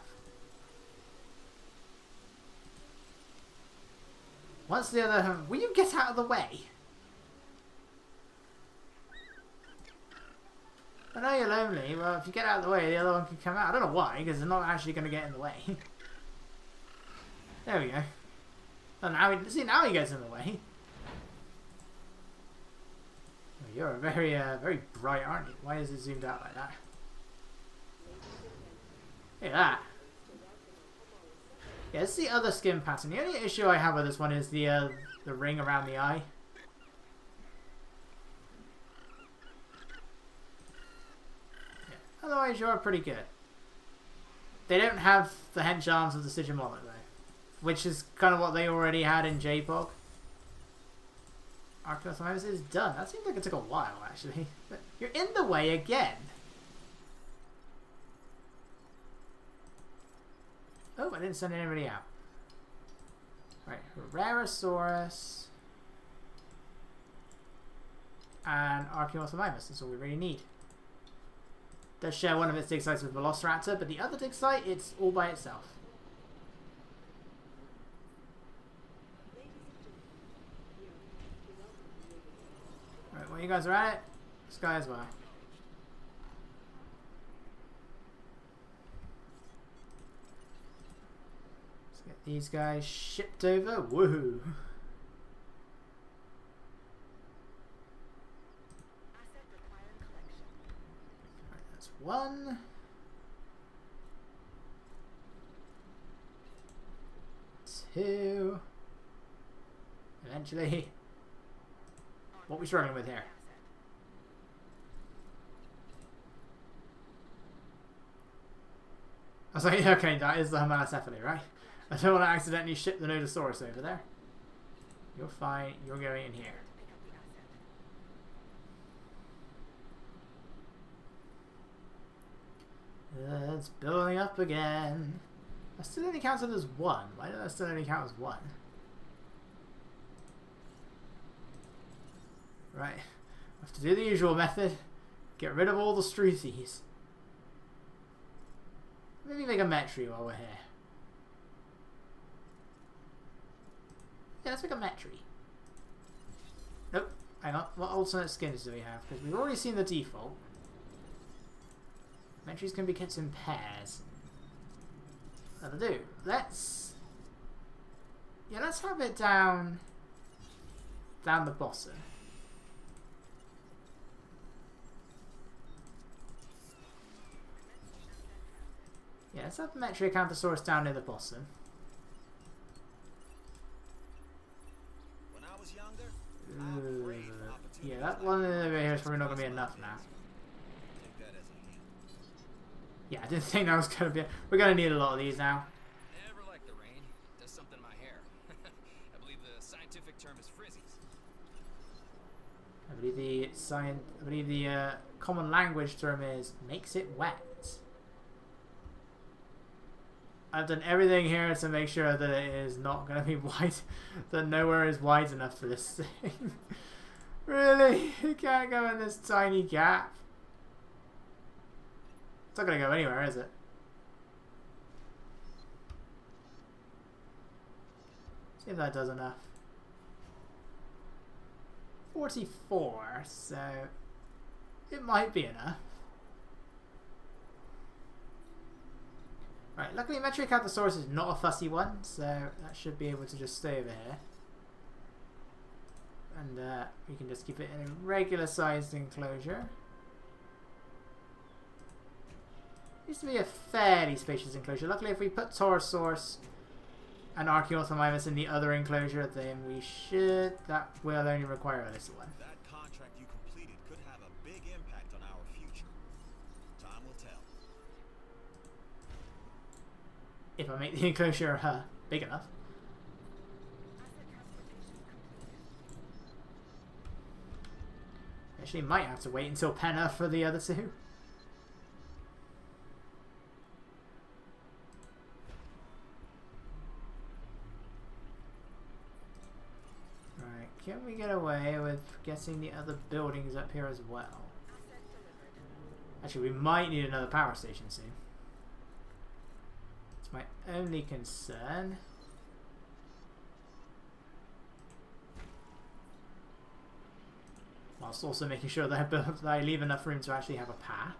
Once the other... Will you get out of the way? I know you're lonely. Well, if you get out of the way, the other one can come out. I don't know why, because they're not actually going to get in the way. There we go. Oh, now he gets in the way. Oh, you're very, very bright, aren't you? Why is it zoomed out like that? Look at that. Yeah, it's the other skin pattern. The only issue I have with this one is the ring around the eye. Yeah. Otherwise, you're pretty good. They don't have the hench arms of the Sigimollet, though. Which is kind of what they already had in J-Pog. Archaeopteryx is done. That seems like it took a while, actually. But you're in the way again. Oh, I didn't send anybody out. Right, Rarasaurus and Archaeopteryx. That's all we really need. Does share one of its dig sites with Velociraptor, but the other dig site, it's all by itself. Right, well, you guys are at it. This guy as well. Get these guys shipped over. Woohoo! Alright, that's one. Two. Eventually. What are we struggling with here? I was like, okay, that is the Homalocephale, right? I don't want to accidentally ship the Nodosaurus over there. You're fine. You're going in here. It's building up again. I still only counted as one. Why did I still only count as one? Right. Have to do the usual method. Get rid of all the struthies. Maybe make a metri while we're here. Yeah, let's make a metri. Nope. Hang on. What alternate skins do we have? Because we've already seen the default. Metries can be kept in pairs. That'll do. Let's have it down the bottom. Yeah, let's have Metriacanthosaurus down near the bottom. When I was younger, I prayed for opportunity. Yeah, that one over here is probably not going to be enough now. Take that as a hint. Yeah, I didn't think that was going to be... We're going to need a lot of these now. Never liked the rain. Does something to my hair. I believe the scientific term is frizzies. I believe the common language term is makes it wet. I've done everything here to make sure that it is not going to be wide, that nowhere is wide enough for this thing. Really? You can't go in this tiny gap? It's not going to go anywhere, is it? See if that does enough. 44, so it might be enough. Right, luckily Metriacanthosaurus is not a fussy one, so that should be able to just stay over here. And we can just keep it in a regular sized enclosure. Used to be a fairly spacious enclosure. Luckily if we put Taurosaurus and Archaeorthomimus in the other enclosure, then that will only require a little one. That contract you completed could have a big impact on our future. Time will tell. If I make the enclosure big enough. Actually might have to wait until Penna for the other two. Right, can we get away with getting the other buildings up here as well? Actually, we might need another power station soon. It's my only concern. Whilst also making sure that I leave enough room to actually have a path.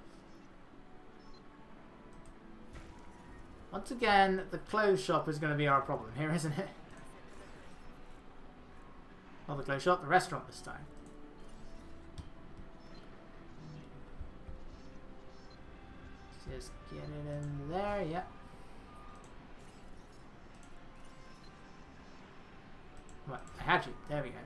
Once again, the clothes shop is going to be our problem here, isn't it? Not the clothes shop, the restaurant this time. Just get it in there, yep. What? I had you. There we go.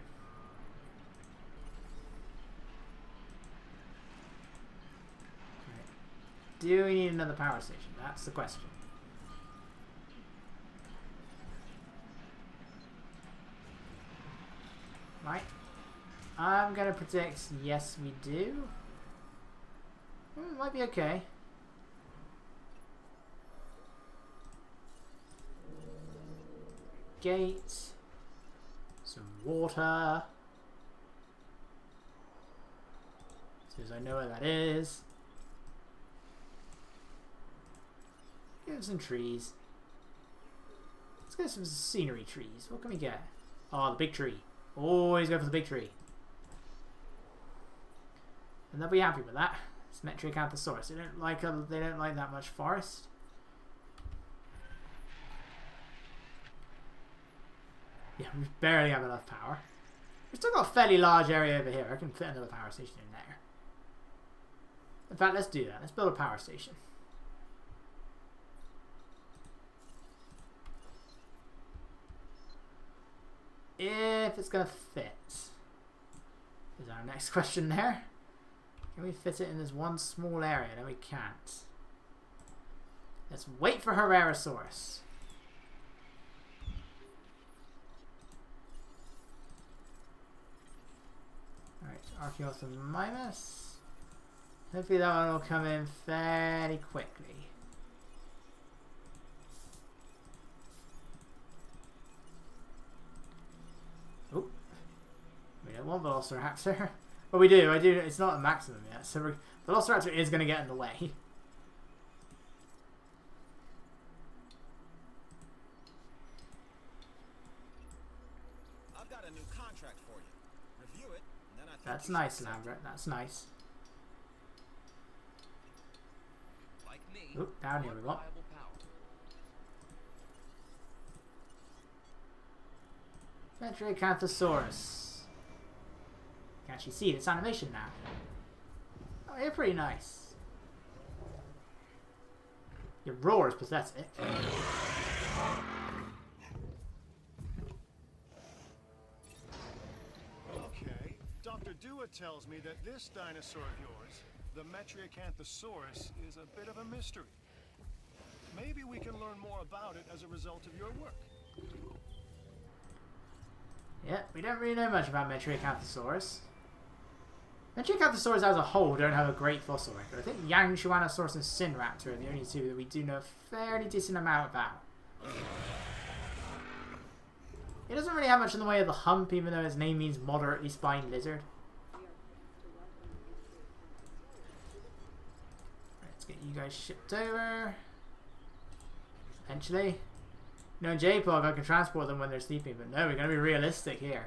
Right. Do we need another power station? That's the question. Right. I'm gonna predict yes we do. Might be okay. Gate. Some water. As soon as I know where that is. Get some trees. Let's get some scenery trees. What can we get? Oh, the big tree. Always go for the big tree. And they'll be happy with that. It's Metriacanthosaurus. They don't like that much forest. Yeah, we barely have enough power. We've still got a fairly large area over here. I can fit another power station in there. In fact, let's do that. Let's build a power station. If it's going to fit. Is our next question there. Can we fit it in this one small area? No, we can't. Let's wait for Herrerasaurus. Alright, Archaeorthomimus. Hopefully that one will come in fairly quickly. one Velociraptor. Well, we do. It's not a maximum yet, so Velociraptor is going to get in the way. I've got a new contract for you. Review it, and then I think That's you nice, should accept Lambert. That's nice. Like me, Oop, down here we go. reliable power. Metriacanthosaurus. Can actually see its animation now. Oh, you're pretty nice. Your roar is pathetic. Okay, Dr. Dua tells me that this dinosaur of yours, the Metriacanthosaurus, is a bit of a mystery. Maybe we can learn more about it as a result of your work. Yeah, we don't really know much about Metriacanthosaurus. Metriacanthosaurus as a whole don't have a great fossil record. I think Yangchuanosaurus and Sinraptor are the only two that we do know a fairly decent amount about. It doesn't really have much in the way of the hump, even though his name means moderately spined lizard. Right, let's get you guys shipped over. Eventually. No, in JPOG I can transport them when they're sleeping, but no, we're going to be realistic here.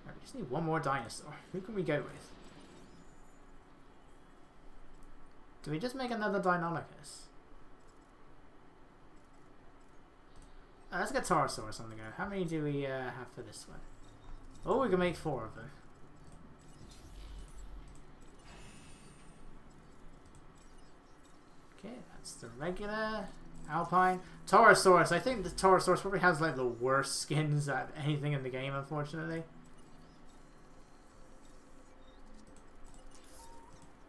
Right, we just need one more dinosaur. Who can we go with? Do we just make another Deinonychus? Let's get Taurosaurus on the go. How many do we have for this one? Oh, we can make 4 of them. Okay, that's the regular Alpine. Taurosaurus. I think the Taurosaurus probably has like the worst skins out of anything in the game, unfortunately.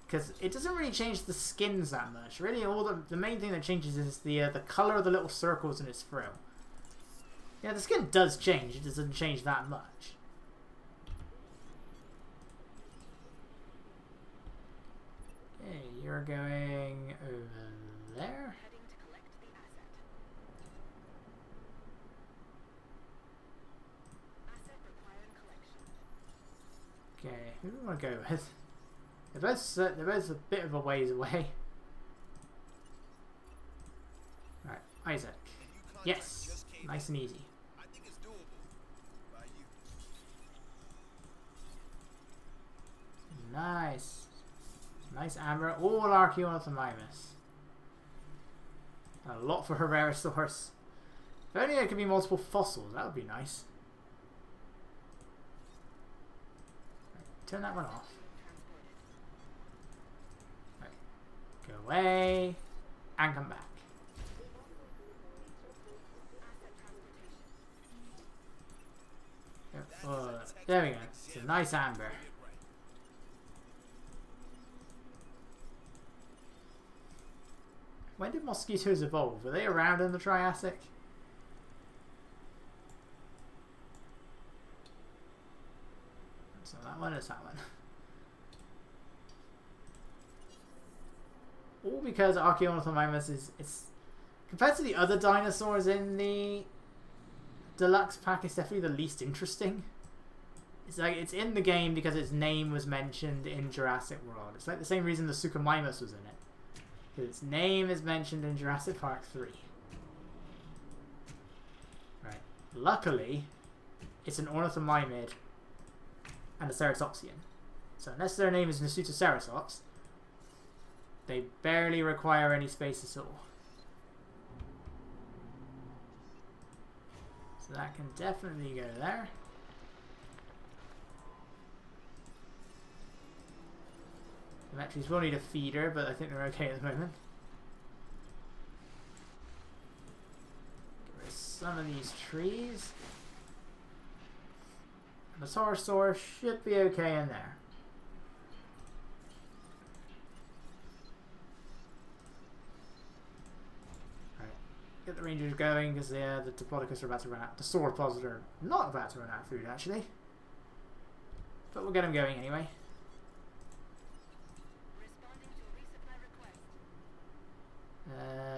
Because it doesn't really change the skins that much. Really, all the main thing that changes is the color of the little circles in its frill. Yeah, the skin does change. It doesn't change that much. Okay, you're going over there. Heading to collect the asset. Asset requiring collection. Okay, who do we want to go with? They're both a bit of a ways away. Right, Isaac. Yes, nice and easy. I think it's doable. By you. Nice. Nice amber. All Archaeornithomimus. A lot for Herrerasaurus. If only there could be multiple fossils, that would be nice. Right, turn that one off. Right. Go away. And come back. There we go. It's a nice amber. When did mosquitoes evolve? Were they around in the Triassic? So that one is that one. All because Archaeornithomimus is compared to the other dinosaurs in the deluxe pack, it's definitely the least interesting. It's like it's in the game because its name was mentioned in Jurassic World. It's like the same reason the Suchomimus was in it. Because its name is mentioned in Jurassic Park 3. Right. Luckily, it's an ornithomimid and a ceratopsian. So unless their name is Nasutoceratops, they barely require any space at all. So that can definitely go there. The Metries will need a feeder, but I think they're okay at the moment. Get rid of some of these trees. And the Taurosaurus should be okay in there. Alright, get the Rangers going because the Diplodocus are about to run out. The Sauropods are not about to run out of food actually. But we'll get them going anyway.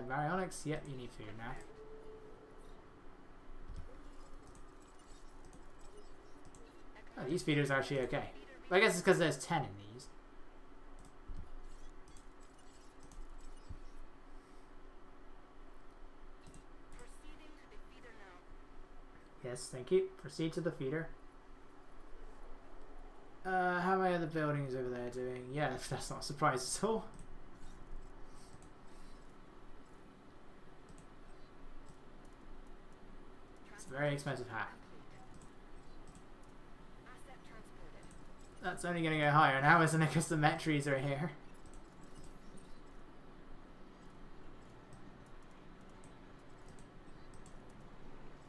Baryonyx, yep, you need food now. Oh, these feeders are actually okay. But I guess it's because there's 10 in these. Yes, thank you. Proceed to the feeder. How many other buildings over there doing? Yeah, that's not a surprise at all. It's a very expensive hat. That's only going to go higher. Now isn't it because the metries are here?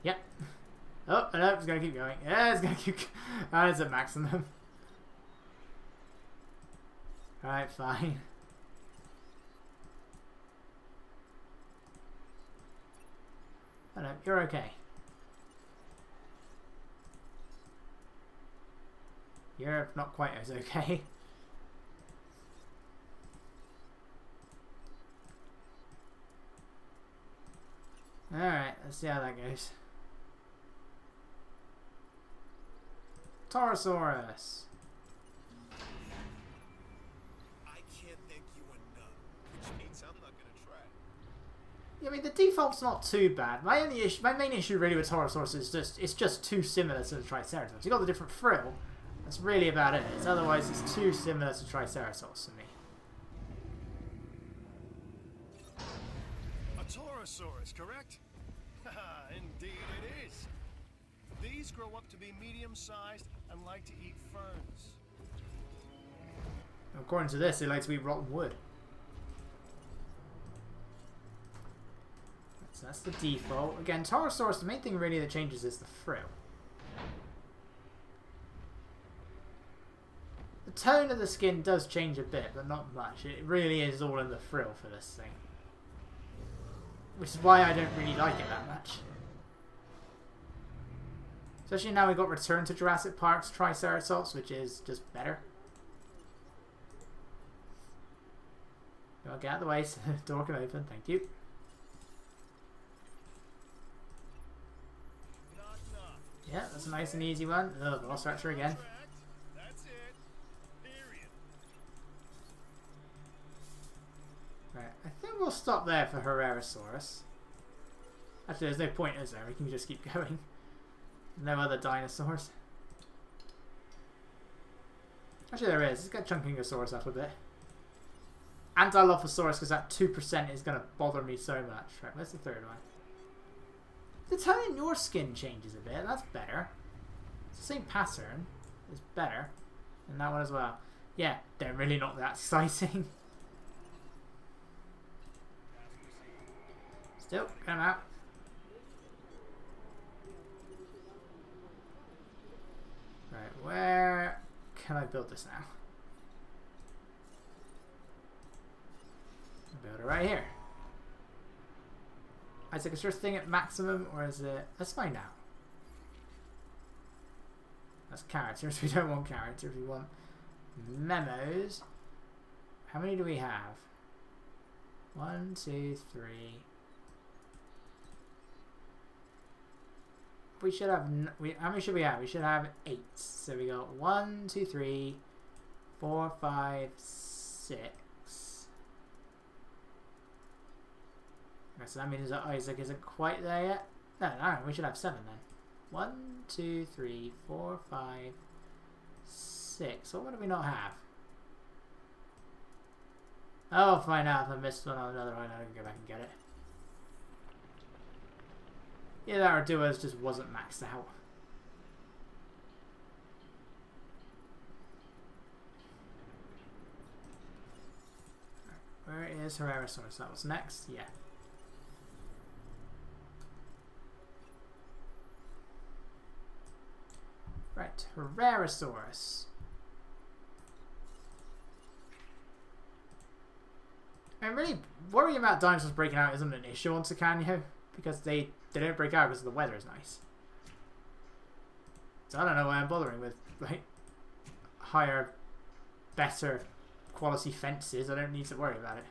Yep. Oh, no, it's going to keep going. Yeah, it's going to keep... That is at maximum. Alright, fine. Oh no, you're okay. You're not quite as okay. Alright, let's see how that goes. Torosaurus. I can't thank you enough, which means I'm not gonna try. Yeah, I mean, the default's not too bad. My main issue really with Torosaurus is it's just too similar to the Triceratops. You got the different frill. That's really about it. Otherwise, it's too similar to Triceratops for me. A Torosaurus, correct? Haha, indeed it is. These grow up to be medium-sized and like to eat ferns. According to this, they like to eat rotten wood. So that's the default. Again, Torosaurus, the main thing really that changes is the frill. The tone of the skin does change a bit, but not much. It really is all in the frill for this thing. Which is why I don't really like it that much. Especially now we've got Return to Jurassic Park's Triceratops, which is just better. I'll get out of the way so the door can open, thank you. Yeah, that's a nice and easy one. Oh, Velociraptor again. That's it. Period. Right, I think we'll stop there for Herrerasaurus. Actually, there's no point, is there? We can just keep going. No other dinosaurs. Actually, there is. Let's get Chunkingosaurus up a bit. Antilophosaurus, because that 2% is going to bother me so much. Right, where's the third one? The tone in your skin changes a bit. That's better. It's the same pattern. It's better. And that one as well. Yeah, they're really not that exciting. Still, get them out. Right, where can I build this now? Build it right here. Is it a sure thing at maximum, or is it... Let's find out. That's characters. We don't want characters. We want memos. How many do we have? 1, 2, 3. We should have... how many should we have? We should have 8. So we got 1, 2, 3, 4, 5, 6. Okay, so that means that Isaac isn't quite there yet. No, we should have 7 then. 1, 2, 3, 4, 5, 6. What do we not have? I'll find out if I missed one on another one. I can go back and get it. Yeah, that or Duos just wasn't maxed out. Where is Herrerasaurus? That was next? Yeah. Right, Herrerasaurus. And really, worrying about dinosaurs breaking out isn't an issue on Tacano, because they don't break out because the weather is nice. So I don't know why I'm bothering with like higher, better quality fences. I don't need to worry about it.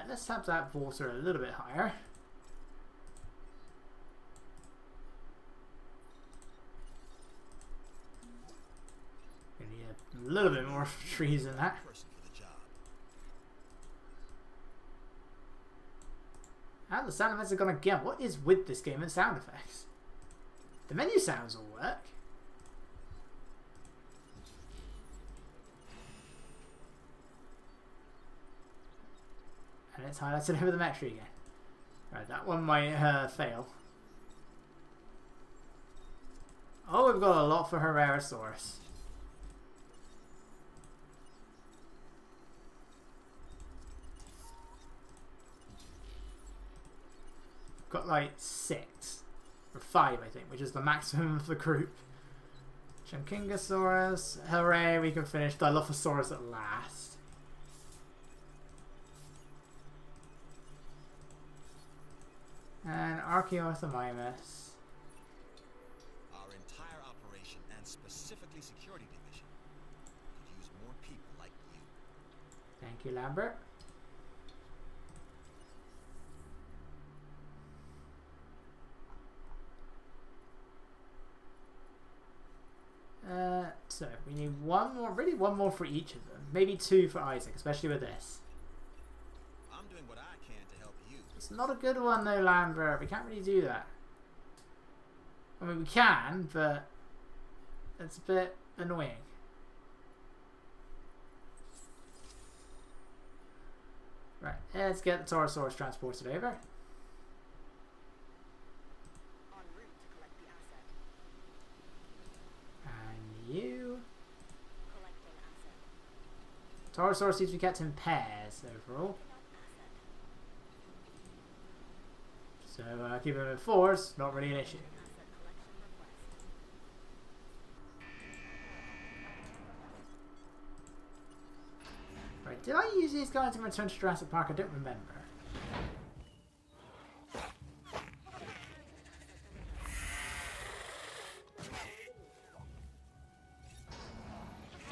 Let's have that water a little bit higher. a little bit more trees than that. Person for the job. And the sound effects are gone again. What is with this game and sound effects? The menu sounds all work. And it's highlighted over the metry again. Right, that one might fail. Oh, we've got a lot for Herrerasaurus. Got like 6 or 5, I think, which is the maximum of the group. Chunkingosaurus, hooray, we can finish Dilophosaurus at last. And Archaeorthomimus. Our entire operation, and specifically security division, could use more people like you. Thank you, Lambert. So we need one more, really one more for each of them. Maybe 2 for Isaac, especially with this. I'm doing what I can to help you. It's not a good one though, Lambert. We can't really do that. I mean, we can, but it's a bit annoying. Right, let's get the Taurosaurus transported over. En route to collect the asset. And you. Collecting asset. Taurosaurus seems to be kept in pairs overall. So keeping them in 4s, not really an issue. Asset collection request. Right, did I use these guys in Return to Jurassic Park? I don't remember.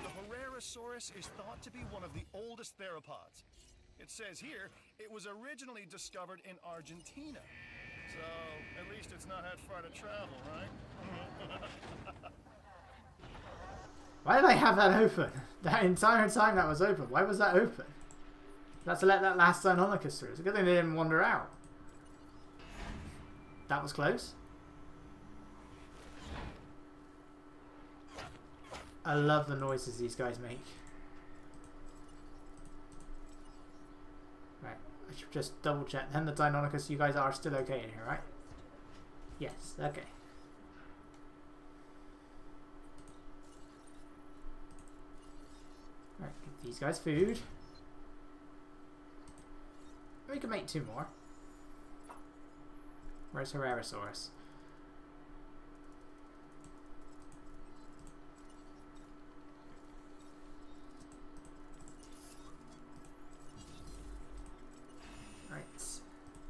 The Herrerasaurus is thought to be one of the oldest theropods. It says here it was originally discovered in Argentina. So, at least it's not had far to travel, right? Why did I have that open? That entire time that was open. Why was that open? That's to let that last Deinonychus through. It's a good thing they didn't wander out. That was close. I love the noises these guys make. Right, I should just double check. Then the Deinonychus, you guys are still okay in here, right? Yes, okay. Right, give these guys food. We can make 2 more. Where's Herrerasaurus? Right.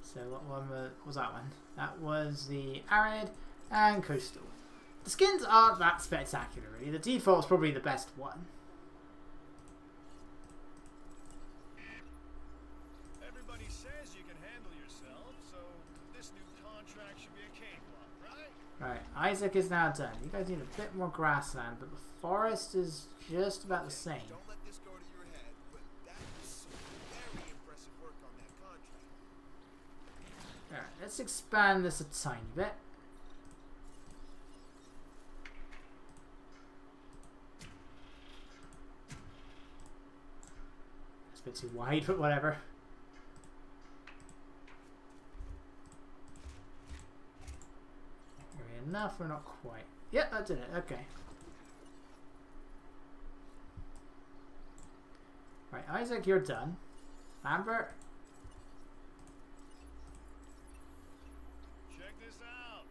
So what one was that one? That was the arid and coastal. The skins aren't that spectacular, really. The default's probably the best one. Everybody says you can handle yourself, so this new contract should be a cakewalk, right? Right, Isaac is now done. You guys need a bit more grassland, but the forest is just about the same. Don't let this go to your head, but that was some very impressive work on that contract. Alright, let's expand this a tiny bit. It's a bit too wide, but whatever. Enough or not quite? Yep, that did it. Okay. Right, Isaac, you're done. Lambert. Check this out.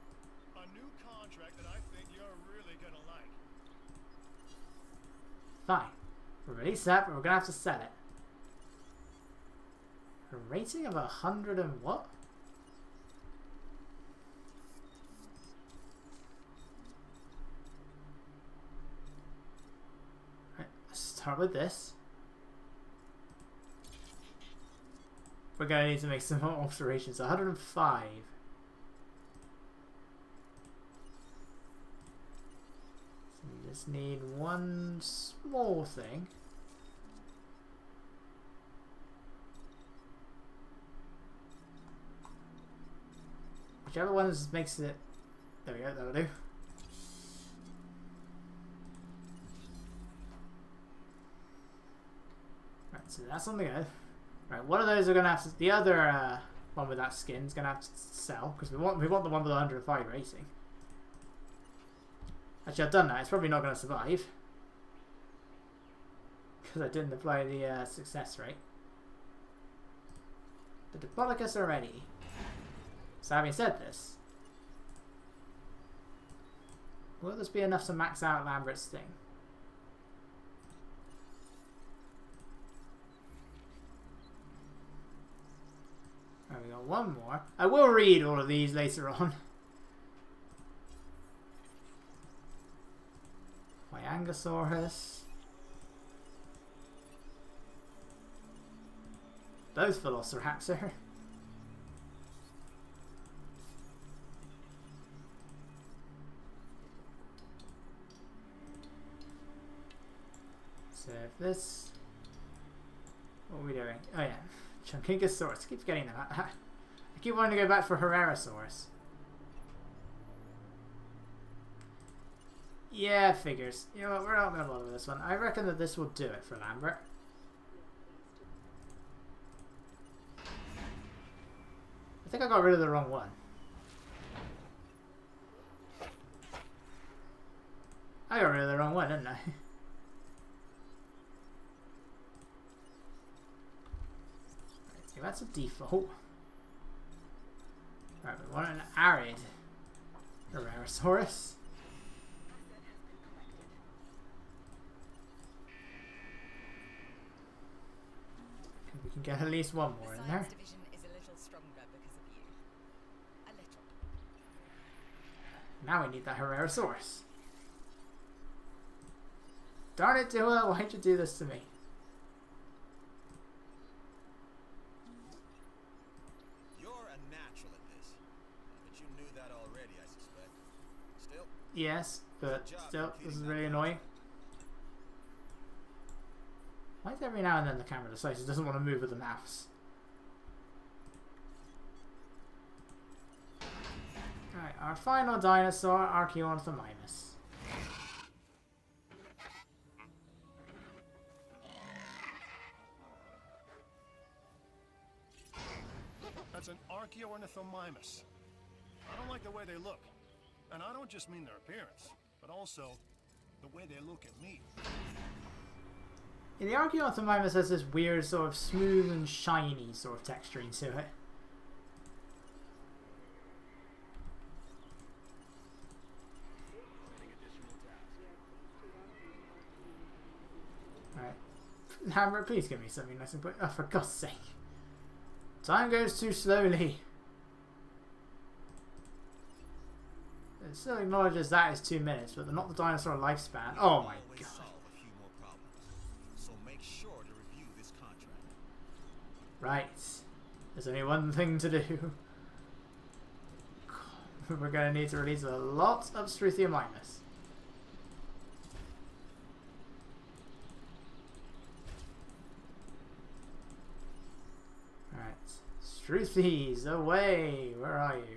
A new contract that I think you're really gonna like. Fine. We'll release that, but we're gonna have to sell it. A rating of 100 and what? Start with this. We're going to need to make some more alterations. 105. So we just need one small thing. Whichever one makes it... There we go, that'll do. Right, so that's on the go. Right, one of those are going to have to... The other one with that skin is going to have to sell, because we want the one with 105 rating. Actually, I've done that. It's probably not going to survive. Because I didn't apply the success rate. The Diplodocus are ready. So having said this, will this be enough to max out Lambert's thing? Right, we got one more. I will read all of these later on. Angosaurus. Both Velociraptor. So if this... What are we doing? Oh yeah. Chunkingosaurus. Keep forgetting that. I keep wanting to go back for Herrerasaurus. Yeah, figures. You know what, we're not going to bother with this one. I reckon that this will do it for Lambert. I think I got rid of the wrong one. I got rid of the wrong one, didn't I? So that's a default. Alright, we want an arid Herrerasaurus. We can get at least one more in there. Division is a little stronger because of you. A little. Now we need that Herrerasaurus. Darn it, Dua, why'd you do this to me? You're a natural at this. But you knew that already, I suspect. Still? Yes, but still, this is really annoying. Why is every now and then the camera decides it doesn't want to move with the mouse? Alright, our final dinosaur, Archaeornithomimus. That's an Archaeornithomimus. I don't like the way they look. And I don't just mean their appearance, but also the way they look at me. Yeah, the Archaeornithomimus has this weird sort of smooth and shiny sort of texturing to it. Alright. Hammer, please give me something nice and quick. Oh, for God's sake. Time goes too slowly. It still acknowledges that is 2 minutes, but not the dinosaur lifespan. Oh my God. Right. There's only one thing to do. We're going to need to release a lot of Struthiomimus. Alright. Struthies, away! Where are you?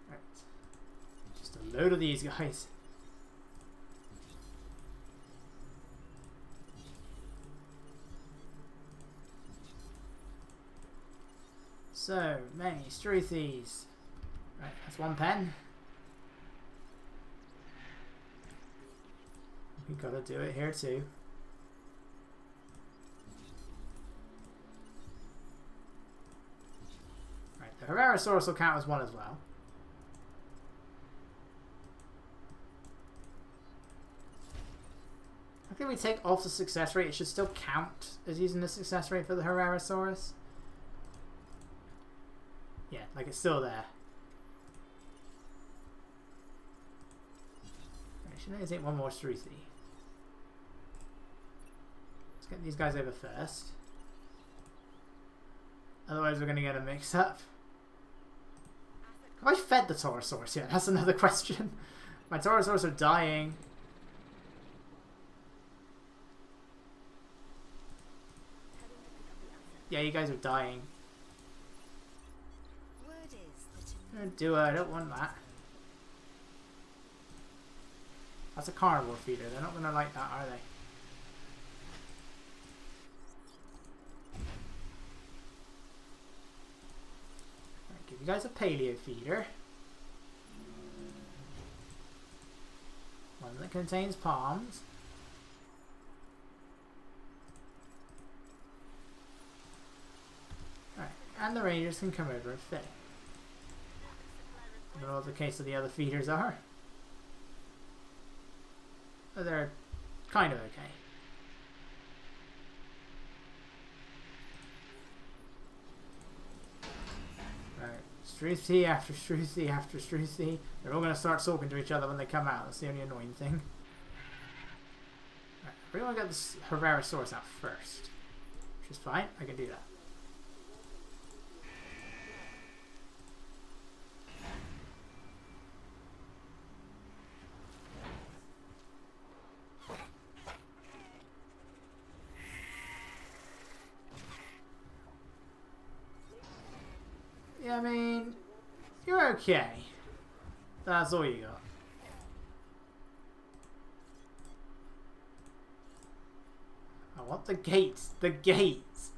Right. Just a load of these guys. So many Struthies. Right, that's one pen. We gotta do it here too. Right, the Herrerasaurus will count as one as well. I think we take off the success rate, it should still count as using the success rate for the Herrerasaurus. Yeah, like it's still there. Right, should I take one more Struthi? Let's get these guys over first. Otherwise we're going to get a mix-up. Have I fed the Taurosaurs yet? That's another question. My Taurosaurs are dying. Yeah, you guys are dying. Word is that Don't do it, I don't want that. That's a carnivore feeder. They're not going to like that, are they? Right, give you guys a paleo feeder. One that contains palms. Right, and the rangers can come over and fit. I don't know what the case of the other feeders are. But they're kind of okay. Right, Struthi after Struthi after Struthi. They're all going to start talking to each other when they come out. That's the only annoying thing. Right, we want to get this Herrerasaurus out first. Which is fine, I can do that. Yeah, I mean, you're okay. That's all you got. I want the gates. The gates.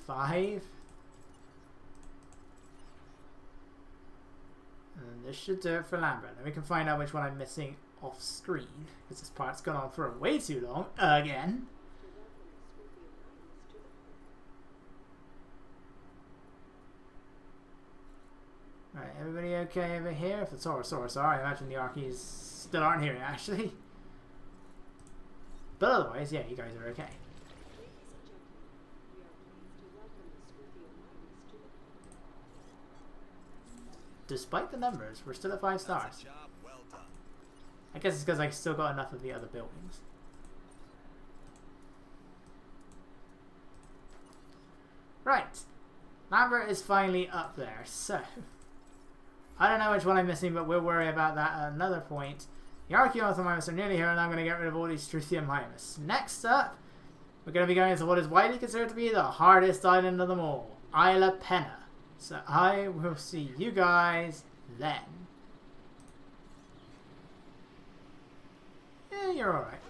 Five. And this should do it for Lambert. Then we can find out which one I'm missing off screen, because this part's gone on for way too long again. Right, everybody okay over here? If the Taurosaurus are, I imagine the Archies still aren't here actually. But otherwise, yeah, you guys are okay. Despite the numbers, we're still at 5 stars. Job well done. I guess it's because I still got enough of the other buildings. Right. Lambert is finally up there, so... I don't know which one I'm missing, but we'll worry about that at another point. The Archaeornithomimus are nearly here, and I'm going to get rid of all these Struthiomimus. Next up, we're going to be going to what is widely considered to be the hardest island of them all, Isla Penna. So I will see you guys then. Yeah, you're alright.